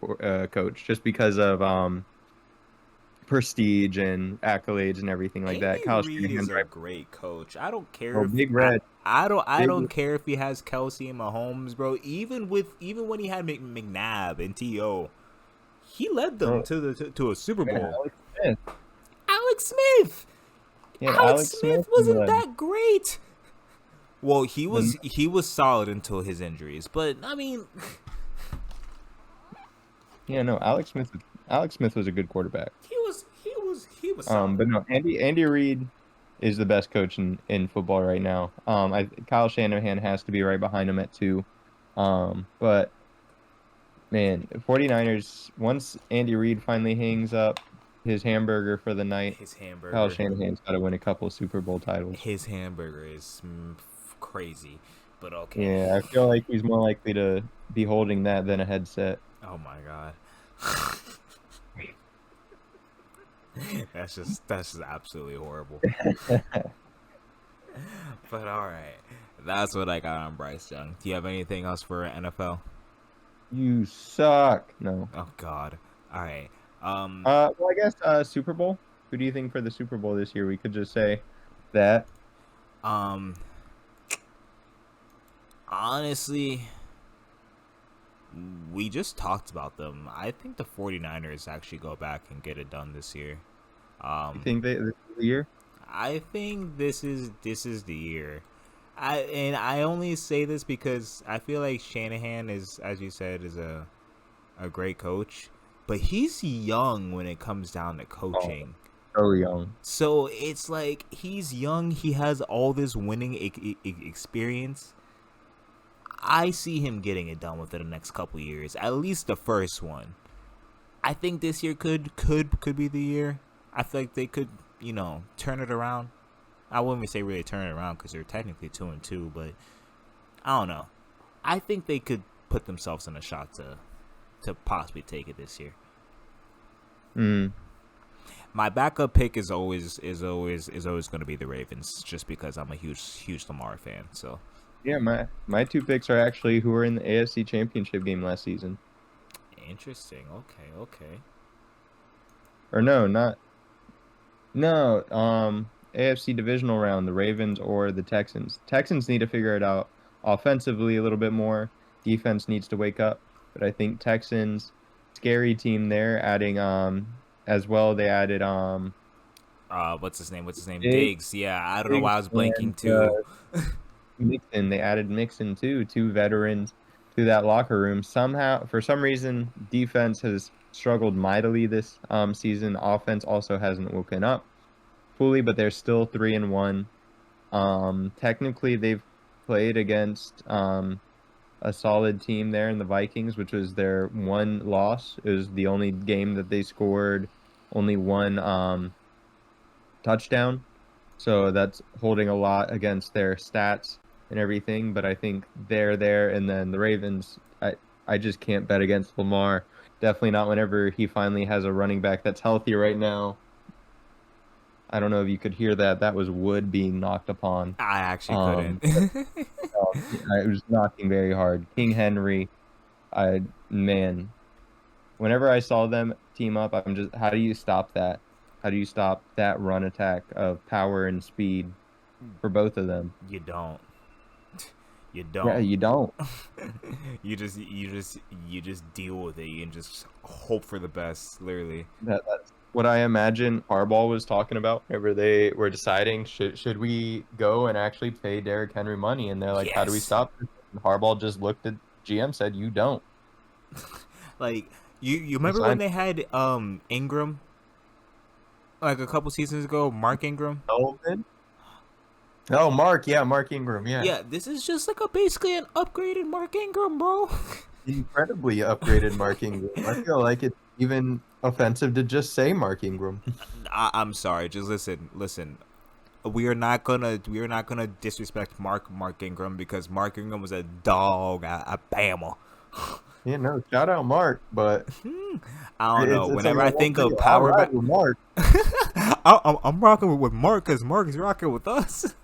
coach just because of prestige and accolades and everything like that. Andy Kyle Reid is Shanahan's a right. great coach. I don't care Oh, if Big Red, I Big don't care if he has Kelsey and Mahomes, bro. Even when he had McNabb and To, he led them oh, to a Super yeah, Bowl. Alex Smith. Alex Smith. He had Alex Alex Smith Smith in wasn't the, that great. Well, he the was he was solid until his injuries, but I mean, yeah, no, Alex Smith was a good quarterback. he was solid. But no, Andy Reid is the best coach in football right now. Kyle Shanahan has to be right behind him at two. But man, 49ers, once Andy Reid finally hangs up his hamburger for the night, His Kyle hamburger, Shanahan's got to win a couple of Super Bowl titles. his hamburger is crazy, but okay. Yeah, I feel like he's more likely to be holding that than a headset. Oh my god. That's just absolutely horrible. But all right, that's what I got on Bryce Young. Do you have anything else for NFL? You suck. No. Oh God. All right. Well, I guess Super Bowl. Who do you think for the Super Bowl this year? We could just say that. Um. Honestly, we just talked about them. I think the 49ers actually go back and get it done this year. You Um, think they this is the year? I think this is the year. I only say this because I feel like Shanahan is, as you said, is a great coach, but he's young when it comes down to Oh, coaching. so young. So it's like he's young. He has all this winning experience. I see him getting it done within the next couple years, at least the first one. I think this year could be the year. I feel like they could, turn it around. I wouldn't even say really turn it around because they're technically 2-2, but I don't know. I think they could put themselves in a shot to possibly take it this year. Mm. My backup pick is always going to be the Ravens, just because I'm a huge Lamar fan. So Yeah, my two picks are actually who were in the AFC Championship game last season. interesting. Okay, okay. Or no, not no. AFC divisional round, the Ravens or the Texans. Texans need to figure it out offensively a little bit more. Defense needs to wake up. But I think Texans, scary team there, adding as well. They added What's his name? What's his name? Diggs, Diggs. Yeah, I don't know Diggs why I was and blanking too. Mixon. They added Mixon too, two veterans to that locker room. Somehow, for some reason, defense has struggled mightily this season. Offense also hasn't woken up fully, but they're still 3-1. Technically, they've played against a solid team there in the Vikings, which was their one loss. It was the only game that they scored only one touchdown. So that's holding a lot against their stats and everything. But I think they're there. And then the Ravens, I just can't bet against Lamar. Definitely not whenever he finally has a running back that's healthy right now. I don't know if you could hear that. That was wood being knocked upon. I actually couldn't. Um, it was knocking very hard. King Henry, I man, whenever I saw them team up, I'm just, how do you stop that? How do you stop that run attack of power and speed for both of them? You don't. You Yeah, don't. you don't. you just deal with it and just hope for the best. Literally. That's what I imagine Harbaugh was talking about whenever they were deciding should we go and actually pay Derrick Henry money, and they're like, how do we Yes. stop this? And Harbaugh just looked at GM, said, you don't. Like you You remember when signed they had Ingram like a couple seasons ago, Mark Ingram? Sullivan. Oh, Mark, yeah, Mark Ingram, yeah. Yeah, this is just like a basically an upgraded Mark Ingram, bro. Incredibly upgraded Mark Ingram. I feel like it's even offensive to just say Mark Ingram. I'm sorry. Just listen. We are not gonna disrespect Mark Ingram because Mark Ingram was a dog at Bama. Yeah, no, shout out Mark, but I don't know. it's like Whenever I I won't think say, of all power right back, with Mark, I'm rocking with Mark because Mark is rocking with us.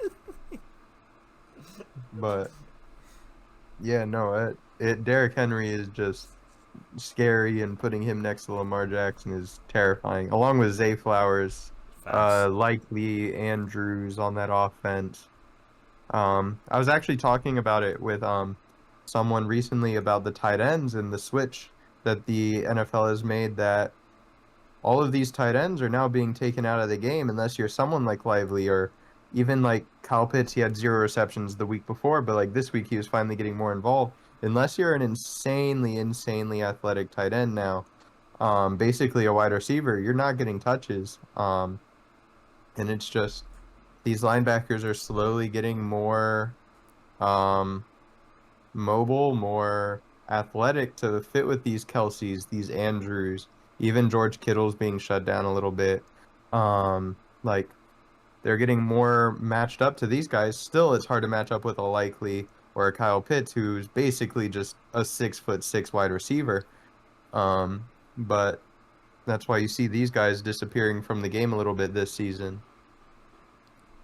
but yeah, no, Derrick Henry is just scary, and putting him next to Lamar Jackson is terrifying. Along with Zay Flowers, Facts. likely Andrews on that offense. I was actually talking about it with someone recently about the tight ends and the switch that the NFL has made, that all of these tight ends are now being taken out of the game unless you're someone like Lively, or even like Kyle Pitts. He had 0 receptions the week before, but like this week he was finally getting more involved. Unless you're an insanely athletic tight end now, basically a wide receiver, you're not getting touches. And it's just these linebackers are slowly getting more um, mobile, more athletic to fit with these Kelseys, these Andrews, even George Kittle's being shut down a little bit. Like they're getting more matched up to these guys. Still, it's hard to match up with a Likely or a Kyle Pitts, who's basically just a 6'6" wide receiver. But That's why you see these guys disappearing from the game a little bit this season.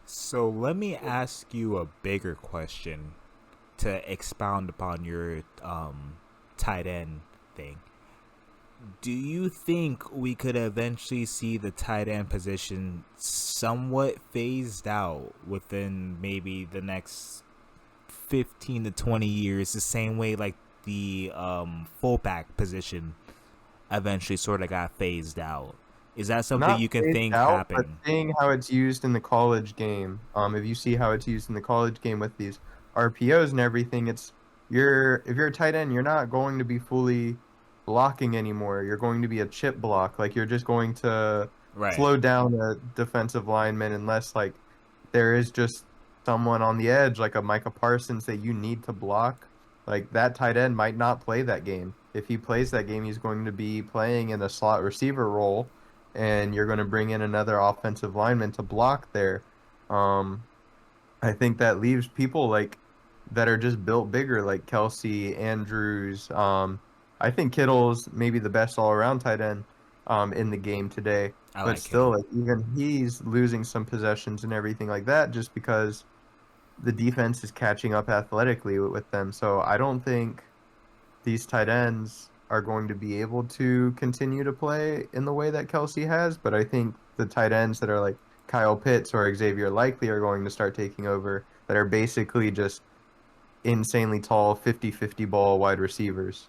So let me ask you a bigger question to expound upon your tight end thing. Do you think we could eventually see the tight end position somewhat phased out within maybe the next 15 to 20 years, the same way like the fullback position eventually sort of got phased out? Is that something Not you can phased think out, but happen? seeing how it's used in the college game. If you see how it's used in the college game with these RPOs and everything, it's you're if you're a tight end, you're not going to be fully blocking anymore. You're going to be a chip block. Like you're just going to Right. slow down a defensive lineman unless like there is just someone on the edge, like a Micah Parsons that you need to block. Like that tight end might not play that game. If he plays that game, he's going to be playing in a slot receiver role and you're going to bring in another offensive lineman to block there. Um, I think that leaves people like that are just built bigger, like Kelsey, Andrews. I think Kittle's maybe the best all-around tight end in the game today, I but like still, Kittle. like even he's losing some possessions and everything like that just because the defense is catching up athletically with them. So I don't think these tight ends are going to be able to continue to play in the way that Kelsey has, but I think the tight ends that are like Kyle Pitts or Xavier Likely are going to start taking over that are basically just insanely tall 50-50 ball wide receivers.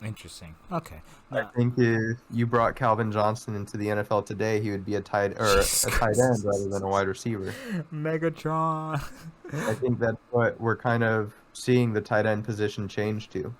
Interesting. Okay. I No. think if you brought Calvin Johnson into the NFL today, he would be Jesus a tight end Christ. rather than a wide receiver. Megatron. I think that's what we're kind of seeing the tight end position change to.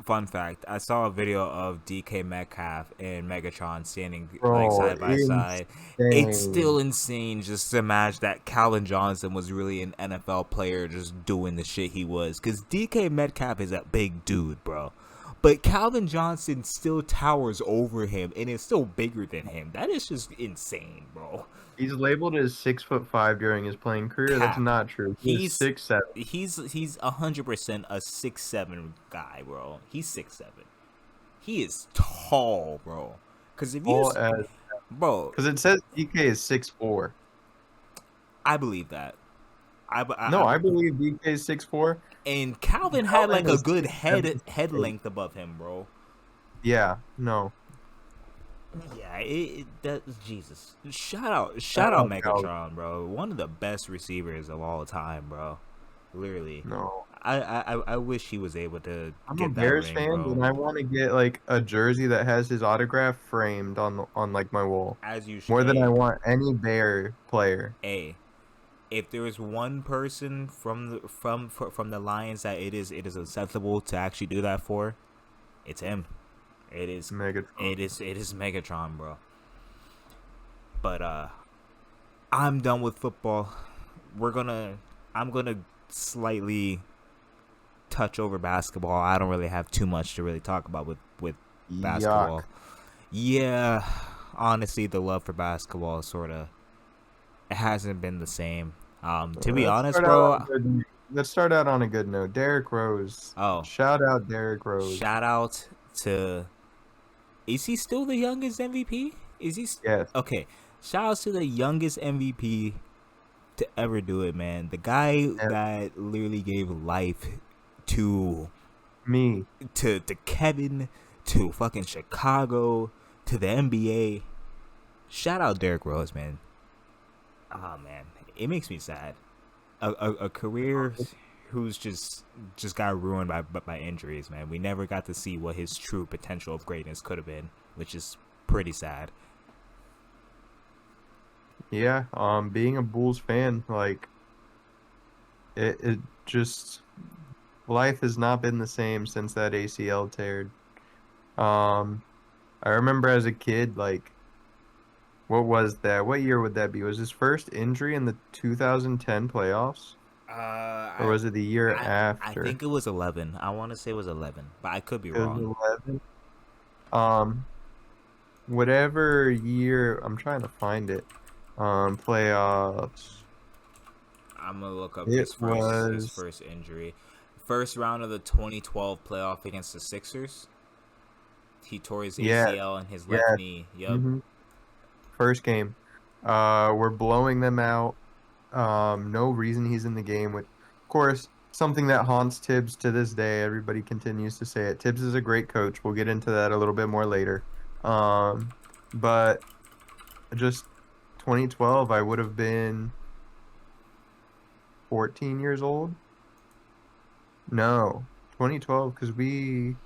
Fun fact: I saw a video of DK Metcalf and Megatron standing like Bro, side by side. It's insane. still insane just to imagine that Calvin Johnson was really an NFL player just doing the shit he was. Because DK Metcalf is a big dude, bro. But Calvin Johnson still towers over him and is still bigger than him. That is just insane, bro. He's labeled as 6'5" during his playing career. That's Cap. not true. He is He's 6'7". he's 100% a 6'7" guy, bro. He's 6'7". He is tall, bro. Cause if you, All as bro, because it says DK is 6'4". I believe that. No, I believe DK is 6'4". And Calvin had Calvin like a is good 6'7", head 6'8". length above him, bro. Yeah, no. Yeah, that Jesus. Shout Shout out out Calvin. Megatron, bro. One of the best receivers of all time, bro. Literally. No. I wish he was able to I'm a get that Bears ring, fan, bro. and I want to get like a jersey that has his autograph framed on like my wall. As you, More than I a want any Bear player. a if there is one person from the Lions that it is acceptable to actually do that for, it's him. It is Megatron. it is Megatron, bro. But I'm done with football. We're gonna I'm gonna slightly touch over basketball. I don't really have too much to really talk about with basketball. Yuck. Yeah, honestly, the love for basketball sort of it hasn't been the same. To be Let's honest, start out on bro. a good. Let's start out on a good note. Derrick Rose. Oh, Shout out Derrick Rose. shout out to. Is he still the youngest MVP? Is he? Yes. Okay. Shout out to the youngest MVP to ever do it, man. The guy And that literally gave life to me. to Kevin, to fucking Chicago, to the NBA. Shout out Derrick Rose, man. Oh man, it makes me sad. A career who's just got ruined by injuries, man. We never got to see what his true potential of greatness could have been, which is pretty sad. Yeah. Being a Bulls fan, like it just life has not been the same since that ACL tear. Um, I remember as a kid, like what was that? What year would that be? Was his first injury in the 2010 playoffs, or I was it the year I after? think it was 11. I want to say it was 11, but I could be It was wrong. 11. Um, whatever year, I'm trying to find it. Playoffs. I'm gonna look up It his was first injury. First round of the 2012 playoff against the Sixers. He tore his Yeah, ACL in his left yeah. knee. Yep. hmm First game. We're blowing them out. No reason he's in the game, which, of course, something that haunts Tibbs to this day. Everybody continues to say it. Tibbs is a great coach. We'll get into that a little bit more later. But just 2012, I would have been 14 years old. No, 2012, because we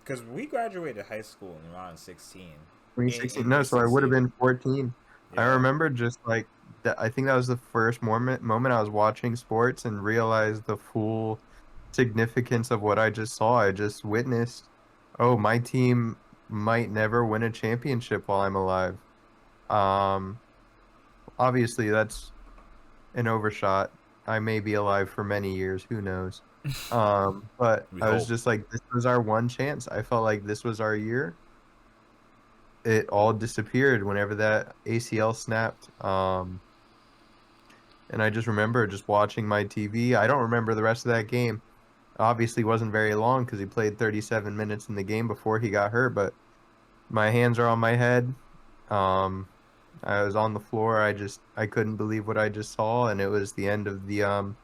Because we graduated high school in around 16. In 2016. No, year so I would have 16. been 14. I Yeah. remember just like that. I think that was the first moment I was watching sports and realized the full significance of what I just saw. I just witnessed, oh, my team might never win a championship while I'm alive. Um, Obviously that's an overshot. I may be alive for many years, who knows? But We I was hope. just like, this was our one chance. I felt like this was our year. It all disappeared whenever that ACL snapped. And I just remember just watching my TV. I don't remember the rest of that game. Obviously wasn't very long because he played 37 minutes in the game before he got hurt, but my hands are on my head. Um, I was on the floor. I couldn't believe what I just saw, and it was the end of the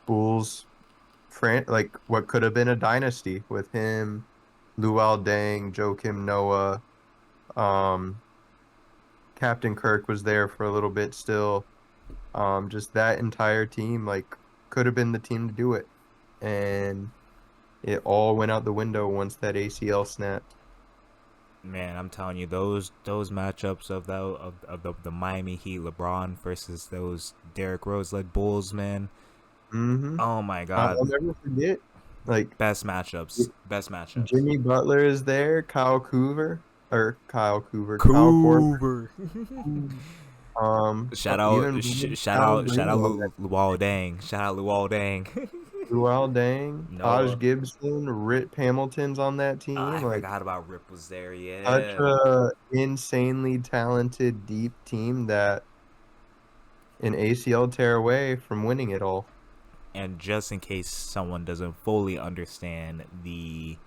Bulls like what could have been a dynasty with him, Luol Deng, Joakim Noah, um, Captain Kirk was there for a little bit still. Just that entire team, like, could have been the team to do it. And it all went out the window once that ACL snapped. Man, I'm telling you, those matchups of the Miami Heat, LeBron versus those Derrick Rose led Bulls, man. hmm Oh my I'll God, never forget, like, best matchups, best matchups. Jimmy Butler is there, Kyle Coover, Kyle Korver. Coover. Even Kyle Shout Green out on that Luol Dang. Shout out Luol Dang. Luol Deng, Taj Noah. Gibson, Rip Hamilton's on that I team. Like, forgot about Rip was there. such Yeah. a insanely talented, deep team that an ACL tear away from winning it all. And just in case someone doesn't fully understand the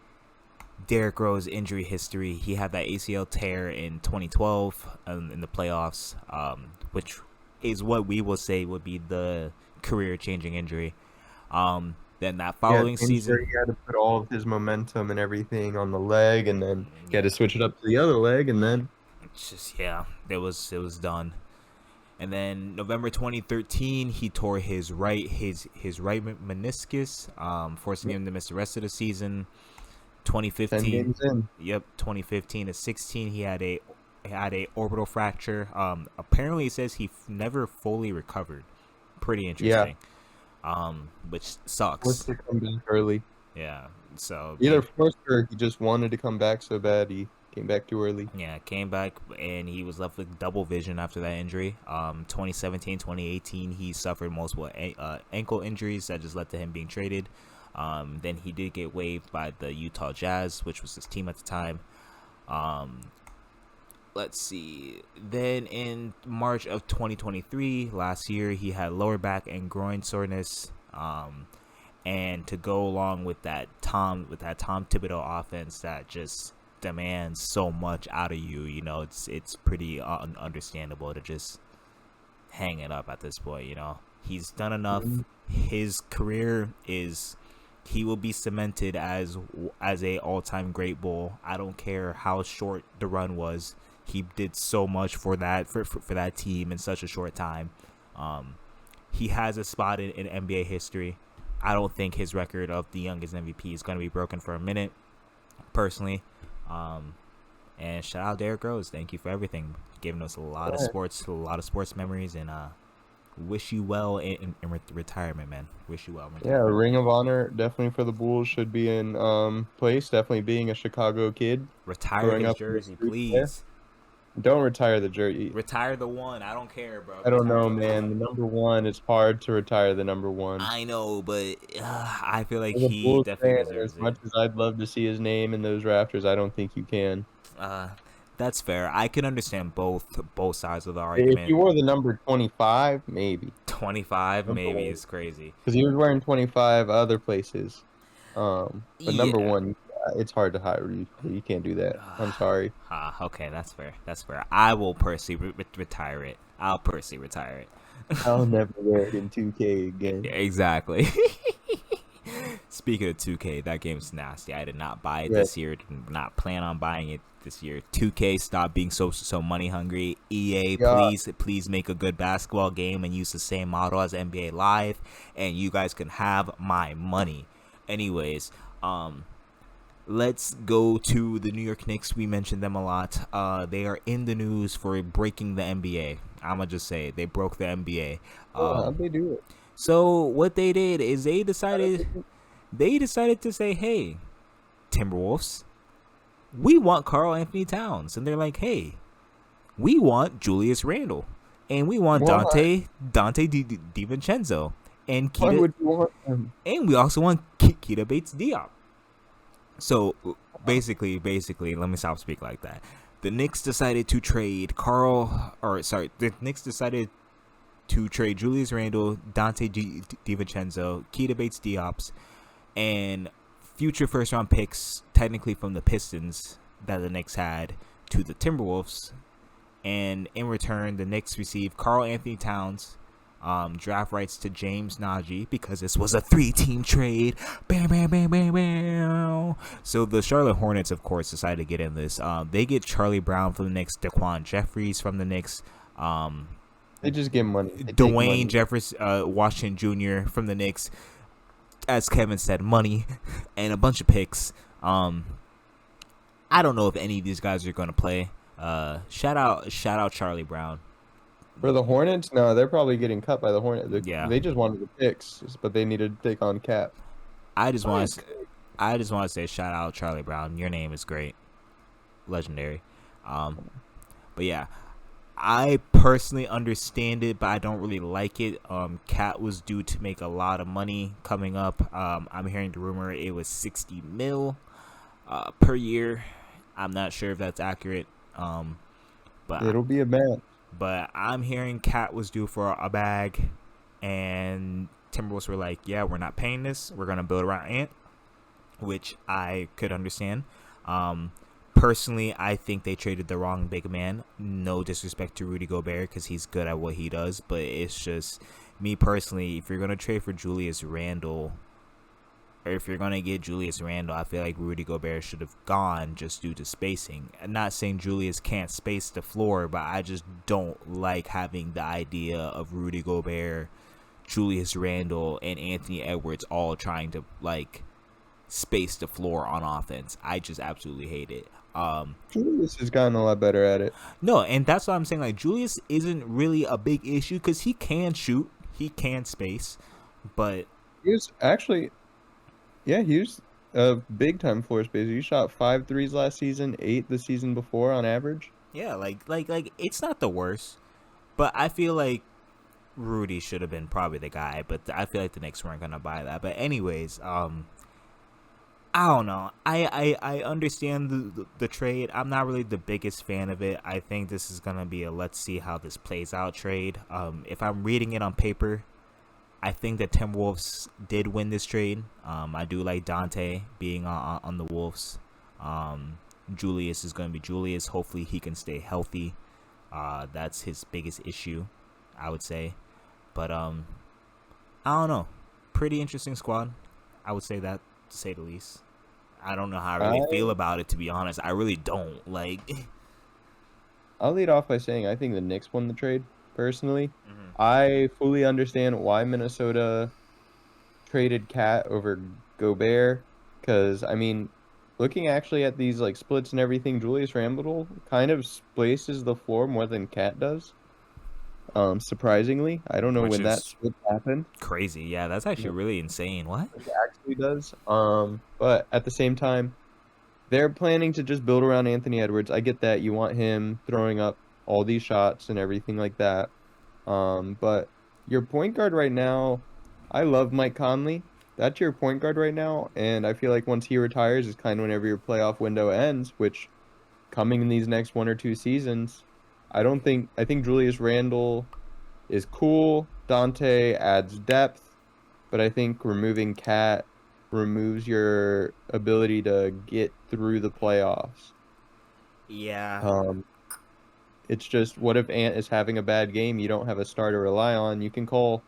Derrick Rose injury history, he had that ACL tear in 2012 in the playoffs, which is what we will say would be the career-changing injury. Then that Yeah, following games where season, he had to put all of his momentum and everything on the leg, and then he had to yeah, switch it up to the other leg, and then it's just yeah, it was done. And then November 2013, he tore his right meniscus, forcing him to miss the rest of the season. 10 2015, games in. yep, 2015 to 16, he had a orbital fracture. Apparently, it says he never fully recovered. Pretty Yeah, interesting. Which forced sucks. to come back early. Yeah. So Either forced or he just wanted to come back so bad he came back too early. yeah, came back and he was left with double vision after that injury. 2017, 2018, he suffered multiple ankle injuries that just led to him being traded. Then he did get waived by the Utah Jazz, which was his team at the time. Um, let's see. Then in March of 2023, last year, he had lower back and groin soreness. And to go along with that Tom Thibodeau offense that just demands so much out of you, it's pretty understandable to just hang it up at this point. He's done enough. Mhm. His career is he will be cemented as a all-time great Bull. I don't care how short the run was. He did so much for that team in such a short time. Um, he has a spot in NBA history. I don't think his record of the youngest MVP is going to be broken for a minute, personally. Um, and shout out Derrick Rose. Thank you for everything, giving us a lot of sports memories, and wish you well in retirement, man. Wish you well in Yeah, retirement. Ring of Honor definitely for the Bulls should be in place. Definitely being a Chicago kid Retire growing his up in the jersey, streets there. please. Don't retire the jersey. Retire the one. I don't care, bro. I don't Retire know, the man. one. The number one, it's hard to retire the number one. I know, but I feel like As a he Bulls definitely fan, as deserves it. much as I'd love to see his name in those rafters, I don't think you can. Uh, that's fair. I can understand both sides of the If argument. you wore the number 25, maybe. 25 Number maybe one. is crazy. Because he was wearing 25 other places. But Yeah, number one, it's hard to hire you. You can't do that. I'm sorry. Okay, that's fair. That's fair. I will personally retire it. I'll personally retire it. I'll never wear it in 2K again. Exactly. Speaking of 2K, that game's nasty. I did not buy it Yeah, this year. Did not plan on buying it this year. 2K, stop being so money hungry. EA, yeah. please make a good basketball game and use the same model as NBA Live, and you guys can have my money. Anyways, let's go to the New York Knicks. We mentioned them a lot. They are in the news for breaking the NBA. I'ma just say they broke the NBA. Oh, how'd they do it? So what they did is How did they do they decided to say, "Hey, Timberwolves, we want Karl Anthony Towns," and they're like, "Hey, we want Julius Randle, and we want Why? Dante DiVincenzo, and Why Kita, would you want them? and we also want Kita Bates Diop." So basically, let me stop speaking like that. The Knicks decided to trade the Knicks decided to trade Julius Randle, Dante DiVincenzo, Keita Bates Diops, and future first round picks, technically from the Pistons that the Knicks had, to the Timberwolves. And in return, the Knicks received Karl Anthony Towns, draft rights to James Nagy, because this was a 3-team trade. Bam, bam, bam, bam, bam. So the Charlotte Hornets, of course, decided to get in this. They get Charlie Brown from the Knicks, Daquan Jeffries from the Knicks, They just give money. They take Dwayne money. Jefferson, Washington Jr. from the Knicks, as Kevin said, money, and a bunch of picks. I don't know if any of these guys are going to play. Shout out Charlie Brown. For the Hornets, no, they're probably getting cut by the Hornets. Yeah, They just wanted the picks, but they needed to take on Cap. I just want to Nice. I just want to say shout out Charlie Brown. Your name is great, legendary. But yeah, I personally understand it, but I don't really like it. Cat was due to make a lot of money coming up. I'm hearing the rumor it was 60 mil per year. I'm not sure if that's accurate. But It'll be a man. I'm hearing Cat was due for a bag, and Timberwolves were like, "Yeah, we're not paying this. We're gonna build around Ant," which I could understand. Personally, I think they traded the wrong big man. No disrespect to Rudy Gobert, because he's good at what he does, but it's just me personally. If you're gonna trade for Julius Randle, or if you're gonna get Julius Randle, I feel like Rudy Gobert should have gone just due to spacing. I'm not saying Julius can't space the floor, but I just don't like having the idea of Rudy Gobert, Julius Randle, and Anthony Edwards all trying to like space the floor on offense. I just absolutely hate it. Julius has gotten a lot better at it. No, and that's what I'm saying. Like, Julius isn't really a big issue because he can shoot, he can space, but He was actually, yeah, he was a big time floor spacer. He shot 5 threes last season, 8 the season before on average. yeah, like it's not the worst. But I feel like Rudy should have been probably the guy, but I feel like the Knicks weren't gonna buy that. But anyways, I don't know. I understand the trade. I'm not really the biggest fan of it. I think this is gonna be a let's see how this plays out trade. If I'm reading it on paper, I think the Timberwolves did win this trade. I do like Dante being on the Wolves. Julius is gonna be Julius. Hopefully he can stay healthy. That's his biggest issue, I would say. But I don't know. Pretty interesting squad. I would say that, to say the least. I don't know how I really I feel about it, to be honest. I really don't. Like, I'll lead off by saying I think the Knicks won the trade, personally. mhm. I fully understand why Minnesota traded Cat over Gobert, because I mean, looking actually at these like splits and everything, Julius Randle kind of spaces the floor more than Cat does. Surprisingly, I don't know Which when that is split happened. crazy. Yeah, that's actually Yeah, really insane. What? it actually does. But at the same time, they're planning to just build around Anthony Edwards. I get that you want him throwing up all these shots and everything like that. But your point guard right now, I love Mike Conley. That's your point guard right now, and I feel like once he retires is kind of whenever your playoff window ends, which coming in these next 1 or 2 seasons, I think Julius Randle is cool. Dante adds depth, but I think removing Cat removes your ability to get through the playoffs. Yeah. Um, it's just what if Ant is having a bad game? You don't have a star to rely on. You can call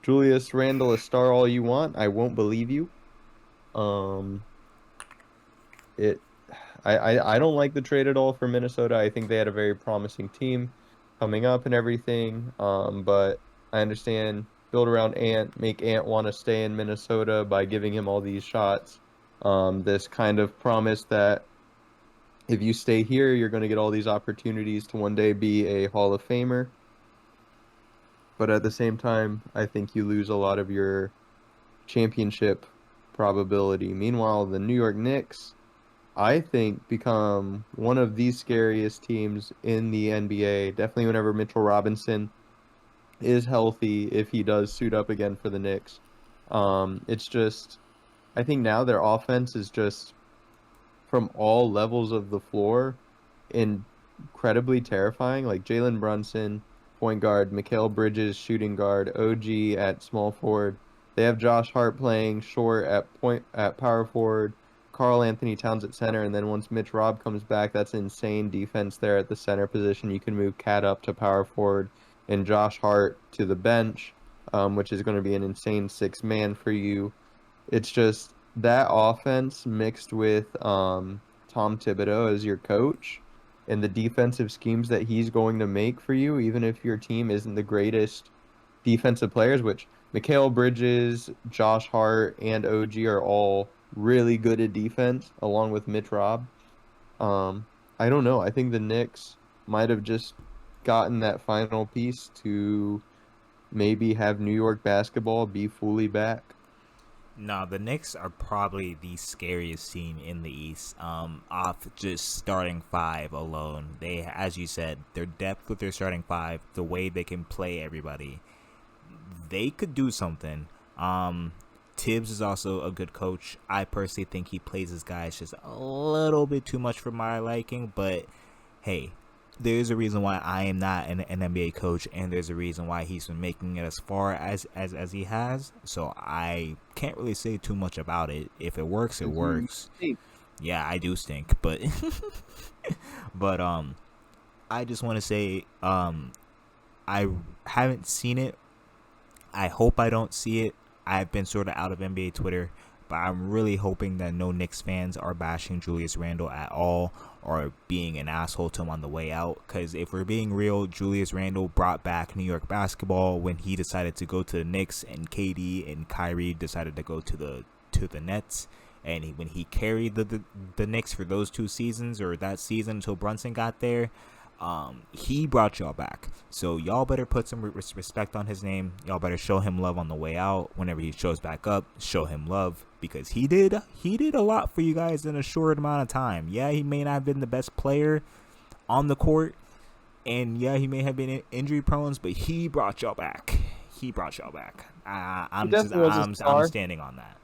Julius Randle a star all you want. I won't believe you. Um, it I don't like the trade at all for Minnesota. I think they had a very promising team coming up and everything. But I understand build around Ant, make Ant want to stay in Minnesota by giving him all these shots. This kind of promise that if you stay here, you're going to get all these opportunities to one day be a Hall of Famer. But at the same time, I think you lose a lot of your championship probability. Meanwhile, the New York Knicks, I think, become one of the scariest teams in the NBA. Definitely whenever Mitchell Robinson is healthy, if he does suit up again for the Knicks. It's just, I think now their offense is just from all levels of the floor incredibly terrifying. Like Jalen Brunson, point guard, Mikal Bridges, shooting guard, OG at small forward. They have Josh Hart playing short at power forward, Carl Anthony Towns at center, and then once Mitch Robb comes back, that's insane defense there at the center position. You can move Cat up to power forward and Josh Hart to the bench, which is going to be an insane six man for you. It's just that offense mixed with Tom Thibodeau as your coach and the defensive schemes that he's going to make for you, even if your team isn't the greatest defensive players, which Mikal Bridges, Josh Hart, and OG are all really good at defense, along with Mitch Robb. Um, I don't know. I think the Knicks might have just gotten that final piece to maybe have New York basketball be fully back. No, the Knicks are probably the scariest team in the East. Off just starting five alone, they, as you said, their depth with their starting five, the way they can play everybody, they could do something. Tibbs is also a good coach. I personally think he plays his guys just a little bit too much for my liking, but hey, there's a reason why I am not an NBA coach, and there's a reason why he's been making it as far as he has. So I can't really say too much about it. If it works, it 'Cause you works. stink. Yeah, I do stink, but but I just want to say I haven't seen it. I hope I don't see it. I've been sort of out of NBA Twitter, but I'm really hoping that no Knicks fans are bashing Julius Randle at all or being an asshole to him on the way out. Because if we're being real, Julius Randle brought back New York basketball when he decided to go to the Knicks, and KD and Kyrie decided to go to the Nets. And when he carried the Knicks for those 2 seasons, or that season until Brunson got there, he brought y'all back. So y'all better put some respect on his name. Y'all better show him love on the way out. Whenever he shows back up, show him love, because he did a lot for you guys in a short amount of time. Yeah, he may not have been the best player on the court, and yeah, he may have been injury prone, but he brought y'all back. He brought y'all back. He definitely was a I'm star. standing on that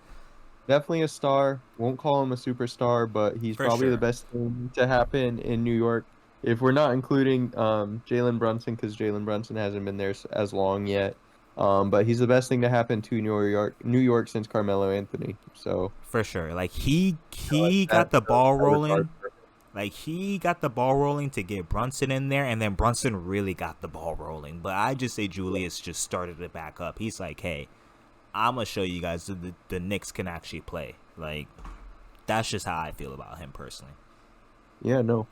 Definitely a star. Won't call him a superstar, but he's for probably the sure. best thing to happen in New York. If we're not including Jalen Brunson, because Jalen Brunson hasn't been there as long yet. But he's the best thing to happen to New York since Carmelo Anthony. So For sure. Like I like he got that the ball that regard. rolling. Like he got the ball rolling to get Brunson in there, and then Brunson really got the ball rolling. But I just say Julius just started it back up. He's like, hey, I'm gonna show you guys that the Knicks can actually play. Like that's just how I feel about him personally. Yeah, no.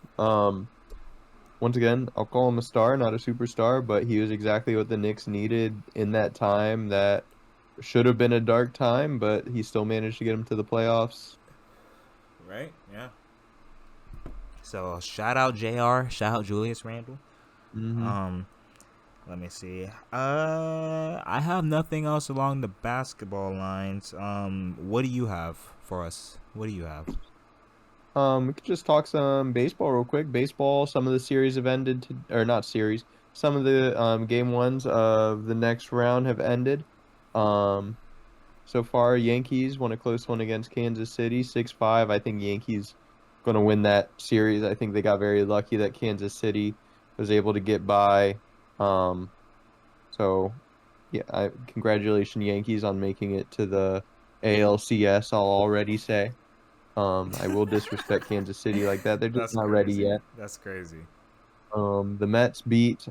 Once again, I'll call him a star, not a superstar, but he was exactly what the Knicks needed in that time that should have been a dark time, but he still managed to get them to the playoffs. Right? Yeah. So shout out Jr. Shout out Julius Randle. Hmm. Um, Let me see. I have nothing else along the basketball lines. What do you have for us? What do you have? We could just talk some baseball real quick. Baseball, some of the series have ended or not series. Some of the game ones of the next round have ended. Um, so far, Yankees won a close one against Kansas City, 6-5. I think Yankees going to win that series. I think they got very lucky that Kansas City was able to get by. So yeah, congratulations Yankees on making it to the ALCS, I'll already say. I will disrespect Kansas City like that. They're just That's not ready crazy. yet. That's crazy. The Mets beat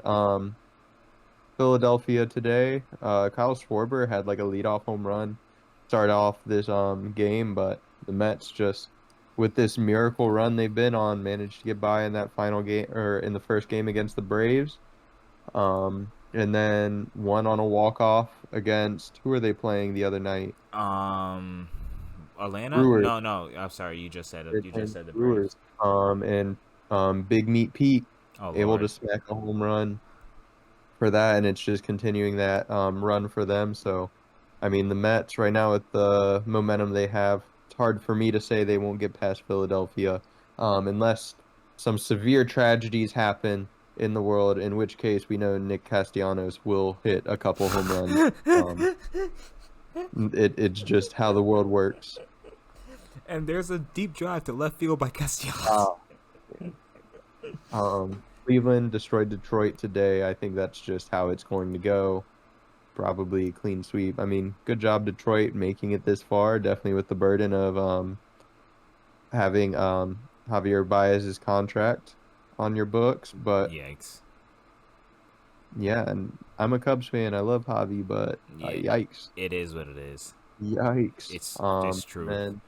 Philadelphia today. Kyle Schwarber had like a leadoff home run start off this game, but the Mets just with this miracle run they've been on managed to get by in that final game or in the first game against the Braves. And then won on a walk-off against who are they playing the other night? Um, Atlanta? Brewers. No, no. I'm sorry. You just said it. They're You just playing said the Brewers. Braves. And Big Meat Pete Oh able to Lord. smack a home run for that, and it's just continuing that run for them. So, I mean, the Mets right now with the momentum they have, it's hard for me to say they won't get past Philadelphia, unless some severe tragedies happen in the world, in which case we know Nick Castellanos will hit a couple home runs. Um, it's just how the world works. And there's a deep drive to left field by Castellanos. Uh, Cleveland destroyed Detroit today. I think that's just how it's going to go. Probably a clean sweep. I mean, good job Detroit making it this far. Definitely with the burden of having Javier Baez's contract on your books, but Yikes. yeah, and I'm a Cubs fan. I love Javi, but Yeah, yikes, it is what it is. yikes. It's true. And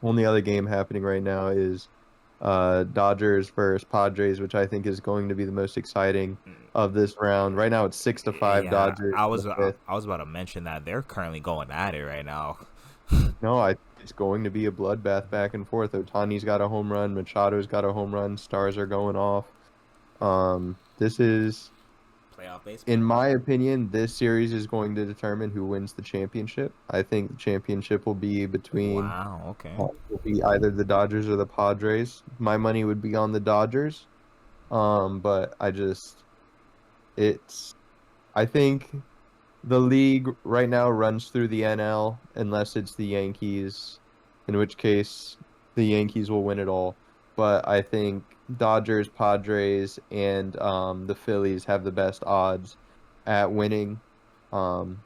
only other game happening right now is Dodgers versus Padres, which I think is going to be the most exciting of this round. Right now, it's 6-5 Yeah, Dodgers I in was the fifth. I was about to mention that they're currently going at it right now. No, I think it's going to be a bloodbath back and forth. Otani's got a home run, Machado's got a home run, stars are going off. This is, Playoff in baseball. my opinion, this series is going to determine who wins the championship. I think the championship Wow. Okay. will be either the Dodgers or the Padres. My money would be on the Dodgers. But it's, I think the league right now runs through the NL unless it's the Yankees, in which case the Yankees will win it all. But I think Dodgers, Padres, and the Phillies have the best odds at winning. Um,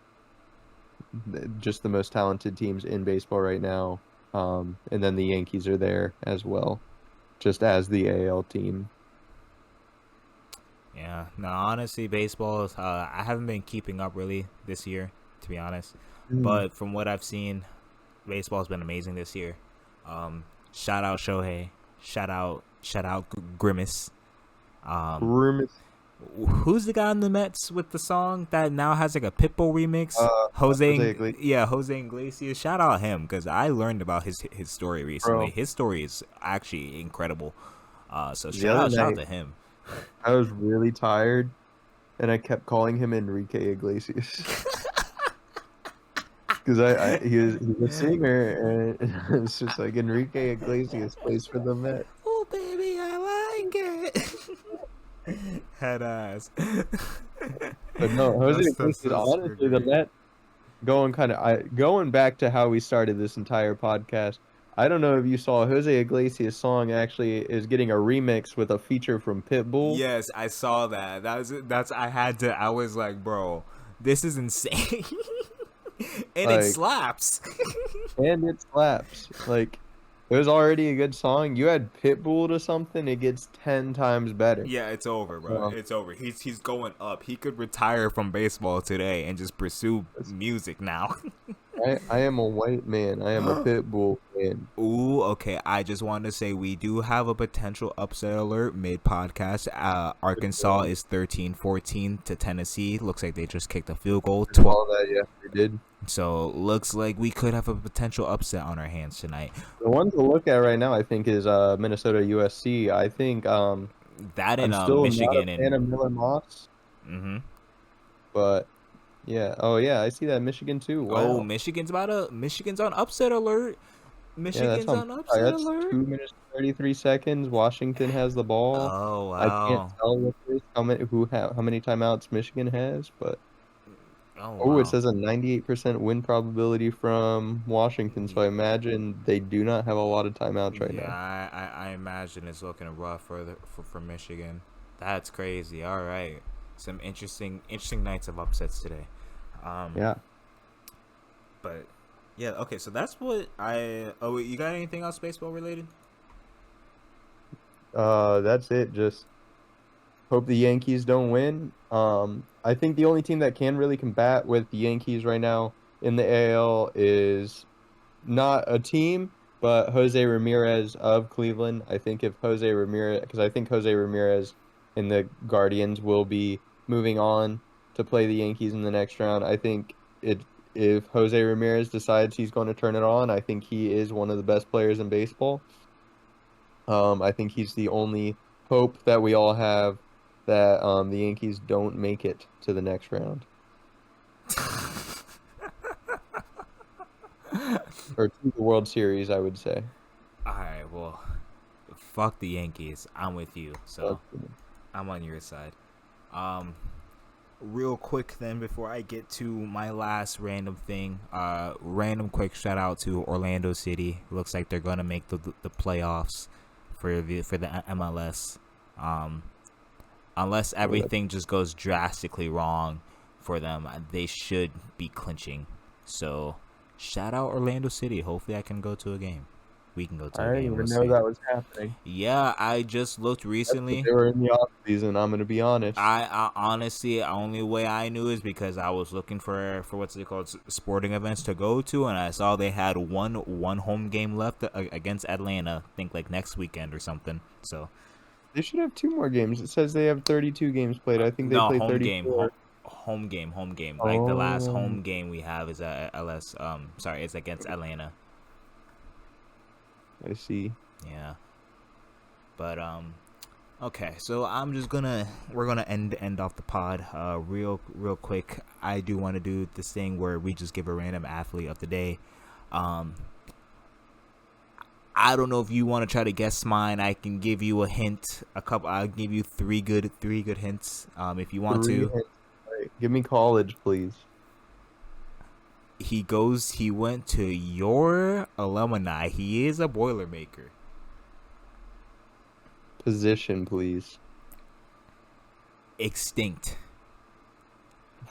just the most talented teams in baseball right now. And then the Yankees are there as well, just as the AL team. Yeah. No, honestly, baseball. I haven't been keeping up really this year, to be honest. Mm. But from what I've seen, baseball's been amazing this year. Shout out Shohei. Shout out Grimace. Um, Grimace, who's the guy in the Mets with the song that now has like a Pitbull remix? Jose Iglesias, Jose Iglesias. Shout out him because I learned about his story recently. bro. His story is actually incredible. So The other shout out night, to him. I was really tired, and I kept calling him Enrique Iglesias because he was a singer, and it's just like Enrique Iglesias plays for the Mets. Oh baby, I like it. Head ass. But no, Jose Iglesias, That's super honestly, the great. Mets going back to how we started this entire podcast. I don't know if you saw Jose Iglesias' song actually is getting a remix with a feature from Pitbull. Yes, I saw that. That's I had to. I was like, bro, this is insane, and it Like, slaps. and it slaps. Like, it was already a good song. You add Pitbull to something, it gets 10 times better. Yeah, it's over, bro. Um, It's over. He's going up. He could retire from baseball today and just pursue music now. I am a white man. I am a Pitbull fan. Ooh, okay. I just wanted to say we do have a potential upset alert mid podcast. Arkansas is 13-14 to Tennessee. Looks like they just kicked a field goal. I saw that, yeah, they did. So looks like we could have a potential upset on our hands tonight. The one to look at right now, I think, is Minnesota USC. I think That I'm in still not a Michigan fan and of Miller Moss, mm-hmm. but yeah. Oh yeah, I see that Michigan too. Oh, Wow. Michigan's on upset alert. Yeah, that's Michigan's on. on upset That's alert. 2 minutes 33 seconds. Washington has the ball. Oh I can't wow. tell with this how many timeouts Michigan has, but Oh oh, it wow. says a 98% win probability from Washington. So I imagine they do not have a lot of timeouts right Yeah, now. I imagine it's looking rough for Michigan. That's crazy. All right, some interesting nights of upsets today. Um, Yeah. but Yeah. Okay. So that's what I. Oh, wait, you got anything else baseball related? That's it. Just hope the Yankees don't win. I think the only team that can really combat with the Yankees right now in the AL is not a team, but Jose Ramirez of Cleveland. I think if Jose Ramirez, because I think Jose Ramirez and the Guardians will be moving on to play the Yankees in the next round. I think it if Jose Ramirez decides he's going to turn it on, I think he is one of the best players in baseball. I think he's the only hope that we all have that the Yankees don't make it to the next round or to the World Series, I would say. All right. Well, fuck the Yankees. I'm with you. So I'm on your side. Um, real quick then before I get to my last random thing, random quick shout out to Orlando City. Looks like they're gonna make the playoffs for the MLS. Um, unless everything just goes drastically wrong for them, they should be clinching. So shout out Orlando City. Hopefully I can go to a game. We can go to I a didn't game. We'll even know see. that was happening. Yeah, I just looked That's what recently. they were in the off season. I'm gonna be honest. I honestly, the only way I knew is because I was looking for what's it called, sporting events to go to, and I saw they had one home game left against Atlanta. I think like next weekend or something. So They should have two more games. It says they have 32 games played. I think they no, played home game, 34. home game. Like the last Oh, home game we have is at LS. Sorry, it's against Atlanta. I see. Yeah, but okay, so we're gonna end off the pod real quick. I do want to do this thing where we just give a random athlete of the day. Um, I don't know if you want to try to guess mine. I can give you a hint. I'll give you three good hints. If you want Three to. hits. Right. Give me college, please. He went to your alumni. He is a Boilermaker. Position, please. Extinct.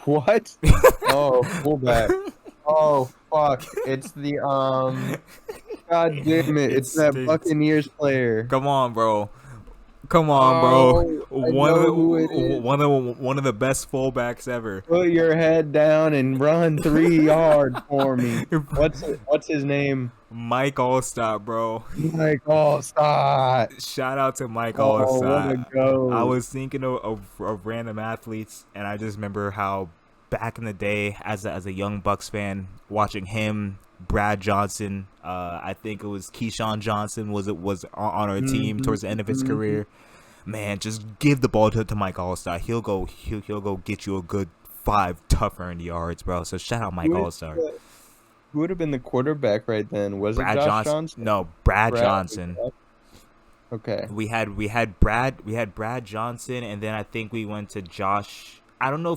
What? Oh, fullback. Oh, fuck. It's the God damn it! It's that Extinct. Buccaneers player. Come on, bro. Come on, bro. Oh, I know who it is. One of the best fullbacks ever. Put your head down and run 3 yards for me. What's his name? Mike Allstott, bro. Mike, oh, stop. Shout out to Mike Oh, what a Allstott. I go. was thinking of random athletes, and I just remember how back in the day, as a young Bucks fan, watching him, Brad Johnson, I think it was Keyshawn Johnson was on our team Mhm, towards the end of his mhm. career. Man, just give the ball to Mike Allstott. He'll go get you a good 5 tough earned yards, bro. So shout out Mike Who is Allstott. the- who would have been the quarterback right then? Was it Brad Josh Johnson. Johnson? No, Brad Brad. Johnson. Okay. We had Brad Johnson, and then I think we went to Josh. I don't know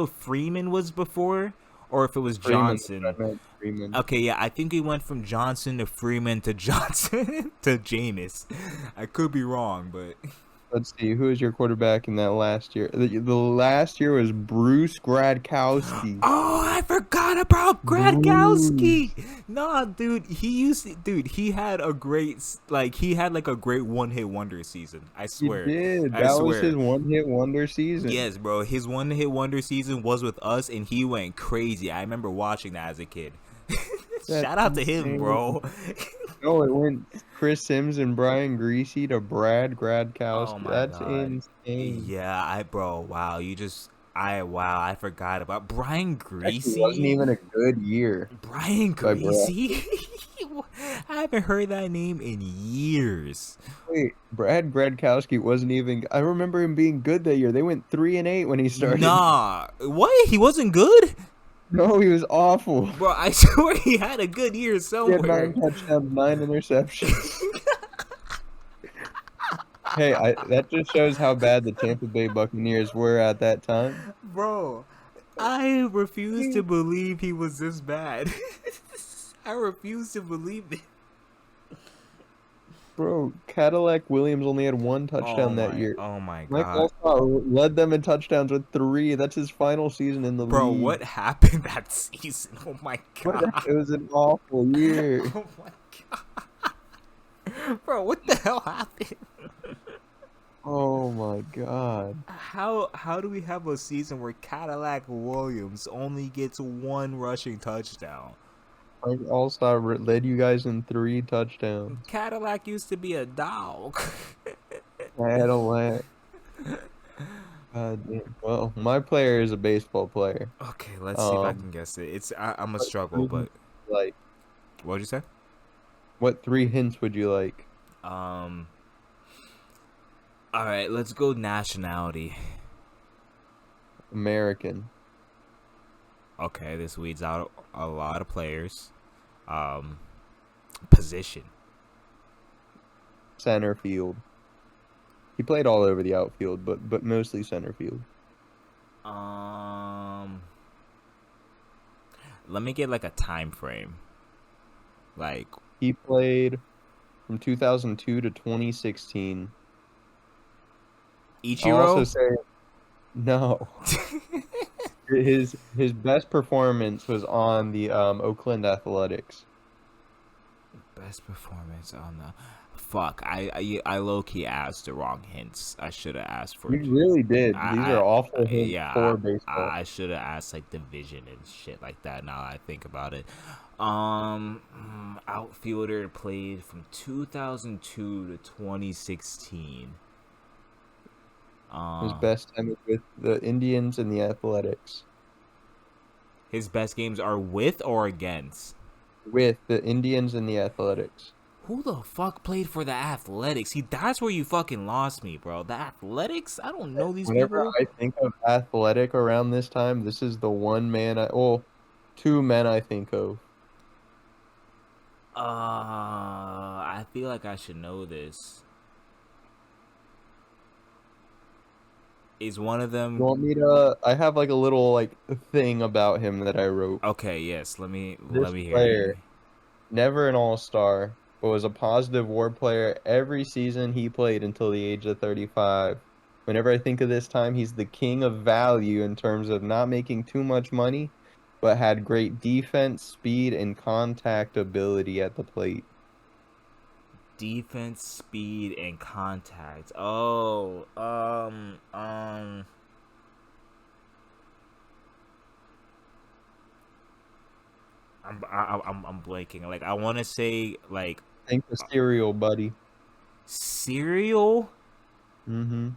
if Freeman was before or if it was Freeman. I Johnson. meant Freeman. Okay, yeah, I think we went from Johnson to Freeman to Johnson to Jameis. I could be wrong, but Let's see. Who was your quarterback in that last year? The last year was Bruce Gradkowski. oh, I forgot about Gradkowski. Bruce. Nah, dude, he had a he had like a great one-hit wonder season. I He swear. did. I That was his swear. one-hit wonder season. Yes, bro. His one-hit wonder season was with us, and he went crazy. I remember watching that as a kid. That's Shout out to him, insane. bro. No, it went Chris Sims and Brian Greasy to Brad Oh Gradkowski. my That's god. insane. Yeah, bro. Wow, I forgot about Brian Actually, wasn't Greasy. even a good year Brian by Brad. Greasy. I haven't heard that name in years. Wait, Brad Gradkowski wasn't even. I remember him being good that year. They went 3-8 when he started. Nah, what? He wasn't good, No, he was awful. bro. I swear he had a good year He had somewhere. 9 touchdowns, 9 interceptions. Hey, that just shows how bad the Tampa Bay Buccaneers were at that time. Bro, I refuse to believe he was this bad. I refuse to believe it. Bro, Cadillac Williams only had one touchdown that year. Oh my Mike god. Allstott led them in touchdowns with three. That's his final season in the Bro, league. what happened that season? Oh my What? god. It was an awful year. Oh my god. Bro, what the hell happened? Oh my God. How do we have a season where Cadillac Williams only gets one rushing touchdown? Mike Allstott led you guys in three touchdowns. Cadillac used to be a dog. Cadillac. God damn. Well, my player is a baseball player. Okay, let's see if I Um, can guess it. I'm a what struggle, three but like what'd you say? what three hints would you like? Um, all right, let's go nationality. American. Okay, this weeds out a lot of players. Um, position. Center field. He played all over the outfield, but mostly center field. Um, let me get like a time frame. Like He played from 2002 to 2016. I'll also Ichiro. say no. His best performance was on the Oakland Athletics. Best performance on the. Fuck, I low key asked the wrong hints. I should have asked for. You really did. These are awful hints Yeah, for baseball. I should have asked like division and shit like that. Now I think about it. Outfielder played from 2002 to 2016. His best time was with the Indians and the Athletics. His best games are with or against? With the Indians and the Athletics. Who the fuck played for the Athletics? See, that's where you fucking lost me, bro. The Athletics? I don't know these Whenever people. I think of Athletic around this time, this is the well, two men I think of. I feel like I should know this. Is one of You them? want me to? I have like a little like thing about him that I wrote. Okay, yes. Let This me hear player, it. never an all-star, but was a positive WAR player every season he played until the age of 35. Whenever I think of this time, he's the king of value in terms of not making too much money, but had great defense, speed, and contact ability at the plate. Defense, speed, and contact. Oh, I'm blanking. Like I want to say like Think the cereal, buddy. cereal. Mm-hmm.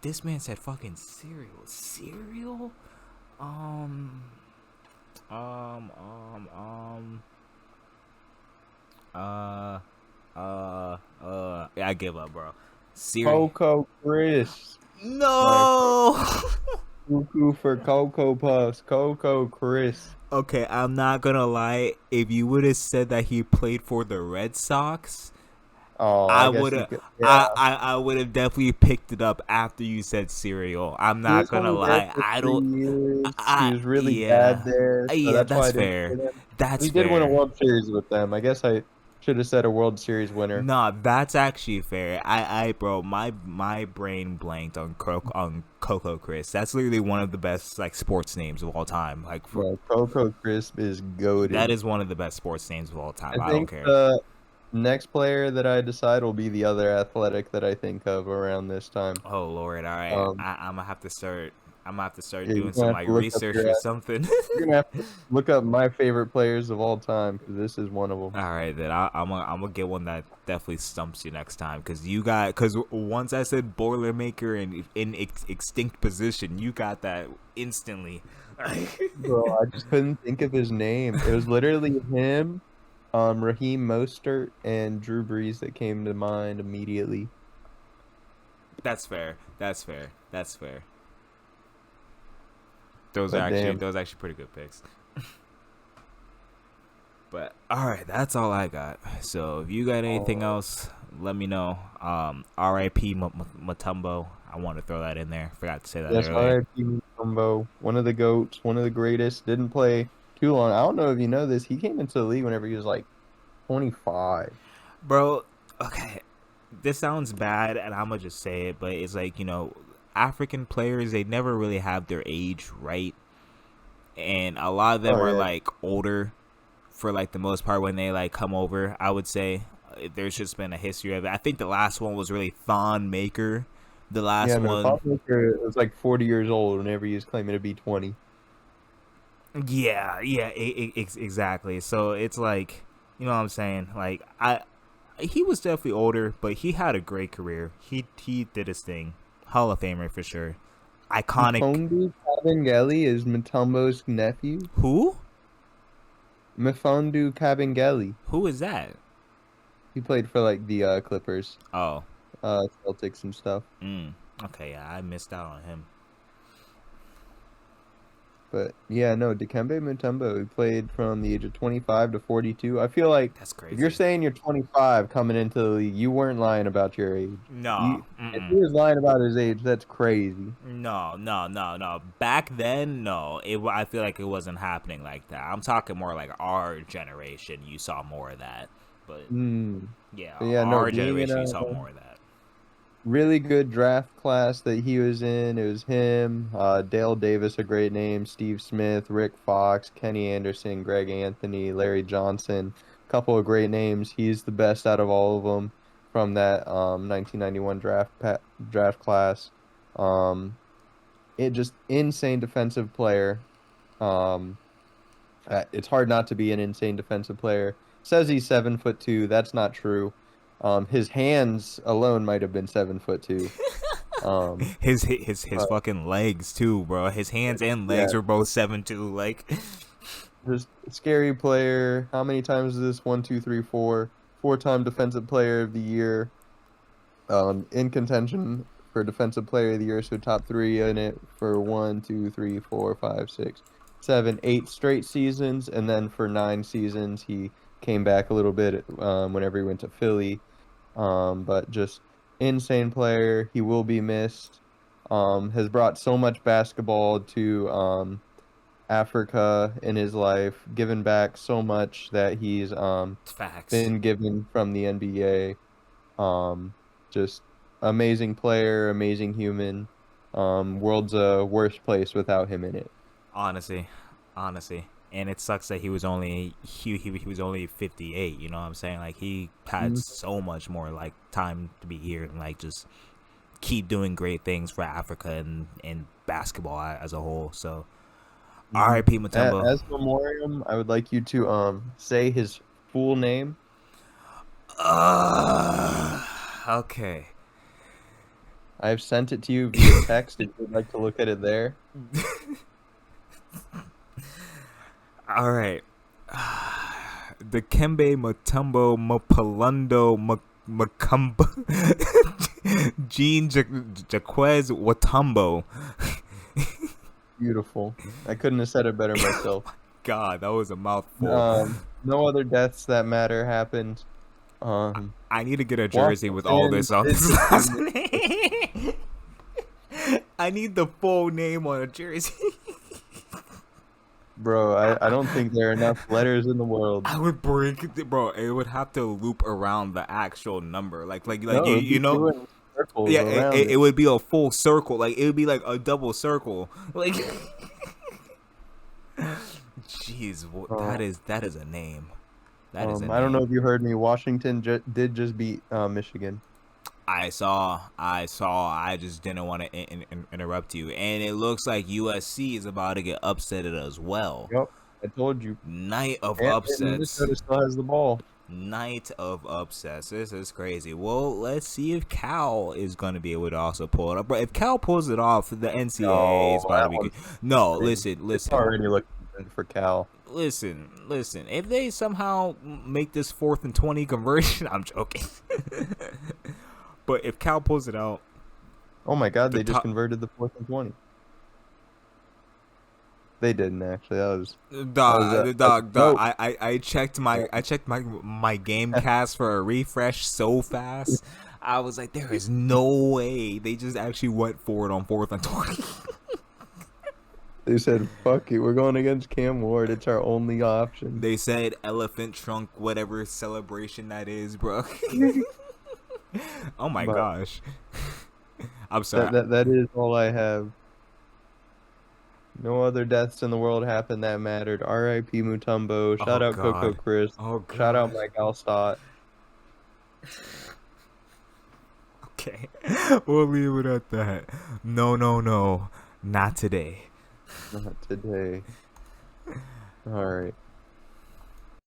This man said fucking cereal. Cereal. Um. Um. Um. Um. Uh. Yeah, I give up, bro. Cereal. Coco Chris. My No. cuckoo for Cocoa Puffs. Coco Chris. Okay, I'm not gonna lie. If you would have said that he played for the Red Sox, Oh, I I guess would you have. could. Yeah. I would have definitely picked it up after you said cereal. I'm He not was gonna only there lie. for I three don't. years. He I was really bad yeah. there, so Yeah, that's why that's I didn't fair. put him. That's He did win a fair. World Series with them. I guess I should have said a World Series winner. Nah, that's actually fair. Bro, my brain blanked on Coco Chris. That's literally one of the best like sports names of all time. Like for Yeah, Coco Chris is that goated. is one of the best sports names of all time. I I don't think care. the next player that I decide will be the other athletic that I think of around this time. Oh Lord, all right. Um, I'm gonna have to start. I'm gonna have to start yeah, you're doing gonna some have like to look up research your. or something. You're gonna have to look up my favorite players of all time because this is one of them. All right, then I'm gonna get one that definitely stumps you next time because once I said Boilermaker and in extinct position, you got that instantly. Bro, I just couldn't think of his name. It was literally him, Raheem Mostert, and Drew Brees that came to mind immediately. That's fair. That's fair. That's fair. Those are But actually damn, pretty good picks. But all right, that's all I got. So if you got anything uh, else, let me know. R.I.P. Matumbo. I want to throw that in there. Forgot to say that yes, earlier. R.I.P. Mutombo, one of the goats, one of the greatest. Didn't play too long. I don't know if you know this. He came into the league whenever he was like 25. Bro, okay, this sounds bad, and I'm gonna just say it, but it's like, African players, they never really have their age right, and a lot of them Oh are yeah, like older for like the most part when they like come over. I would say there's just been a history of it. I think the last one was really Thon Maker. The yeah. last No, one, Bob Baker was like 40 years old whenever he was claiming to be 20. yeah, yeah, exactly. So it's like, you know what I'm saying? Like he was definitely older, but he had a great career. He did his thing. Hall of Famer for sure. Iconic. Mfondu Kabengele is Mutombo's nephew. Who? Mfondu Kabengele. Who is that? He played for like the Clippers, Oh, Celtics and stuff. okay, yeah, I missed out on him. But yeah, no, Dikembe Mutombo, he played from the age of 25 to 42. I feel like That's if you're crazy. saying you're 25 coming into the league, you weren't lying about your age. No, You, if he was lying about his age, that's crazy. no. Back then, no. I feel like it wasn't happening like that. I'm talking more like our generation. You saw more of that, but Mm. yeah, But yeah, no, our being in generation, a you saw more of that. really good draft class that he was in. It was him, Dale Davis, a great name, Steve Smith, Rick Fox, Kenny Anderson, Greg Anthony, Larry Johnson, a couple of great names. He's the best out of all of them from that 1991 draft class. Um, it just insane defensive player. Um, it's hard not to be an insane defensive player. Says he's 7'2". That's not true. His hands alone might have been 7'2". Um, His but fucking legs too, bro. His hands and yeah, legs were both 7'2". Like, just a scary player. How many times is this? One, two, three, four. Four-time defensive player of the year. In contention for defensive player of the year, so top three in it for one, two, three, four, five, six, seven, 8 straight seasons, and then for 9 seasons he came back a little bit whenever he went to Philly. But just insane player. He will be missed. Has brought so much basketball to Africa in his life, given back so much that he's facts. been given from the NBA. Just amazing player, amazing human. World's a worse place without him in it. Honestly, honestly. And it sucks that he was only 58. You know what I'm saying? Like he had Mhm. so much more like time to be here and like just keep doing great things for Africa and basketball as a whole. So Mhm. R.I.P. Mutombo. As memoriam, I would like you to say his full name. Okay. I've sent it to you via text if you'd like to look at it there. All right. The Kembe Mutombo Mopalondo Macumba Jean Jaquez Watumbo. Beautiful. I couldn't have said it better myself. God, that was a mouthful. No other deaths that matter happened. I need to get a jersey with all Washington this on did this just be last name. I need the full name on a jersey. bro. I don't think there are enough letters in the world. I would break it, bro. It would have to loop around the actual number, like No, it'd you be know. doing circles Yeah, around it it. would be a full circle. Like it would be like a double circle. Like, jeez, Uh, that is a name. That is a I don't know name. if you heard me. Washington did just beat Michigan. I saw. I just didn't want to interrupt you. And it looks like USC is about to get upsetted as well. Yep, I told you. Night of And upsets. Minnesota still has the ball. Night of upsets. This is crazy. Well, let's see if Cal is going to be able to also pull it up. But if Cal pulls it off, the NCAA No, is about to that be good. one's No, insane. listen, It's listen, already looking good for Cal. listen. If they somehow make this 4th and 20 conversion, I'm joking. But if Cal pulls it out, Oh my God, the they just top converted the 4th and 20. They didn't actually. dog. No. I checked my game cast for a refresh so fast. I was like, there is no way they just actually went for it on 4th and 20. They said, "Fuck it, we're going against Cam Ward. It's our only option." They said elephant trunk, whatever celebration that is, bro. Oh my But gosh. I'm sorry. that is all I have. No other deaths in the world happened that mattered. R.I.P. Mutombo. Shout Oh out Coco god. Chris. Oh Shout out gosh. Mike Alstott. Okay. We'll leave it at that. No, no, no. Not today. Not today. All right.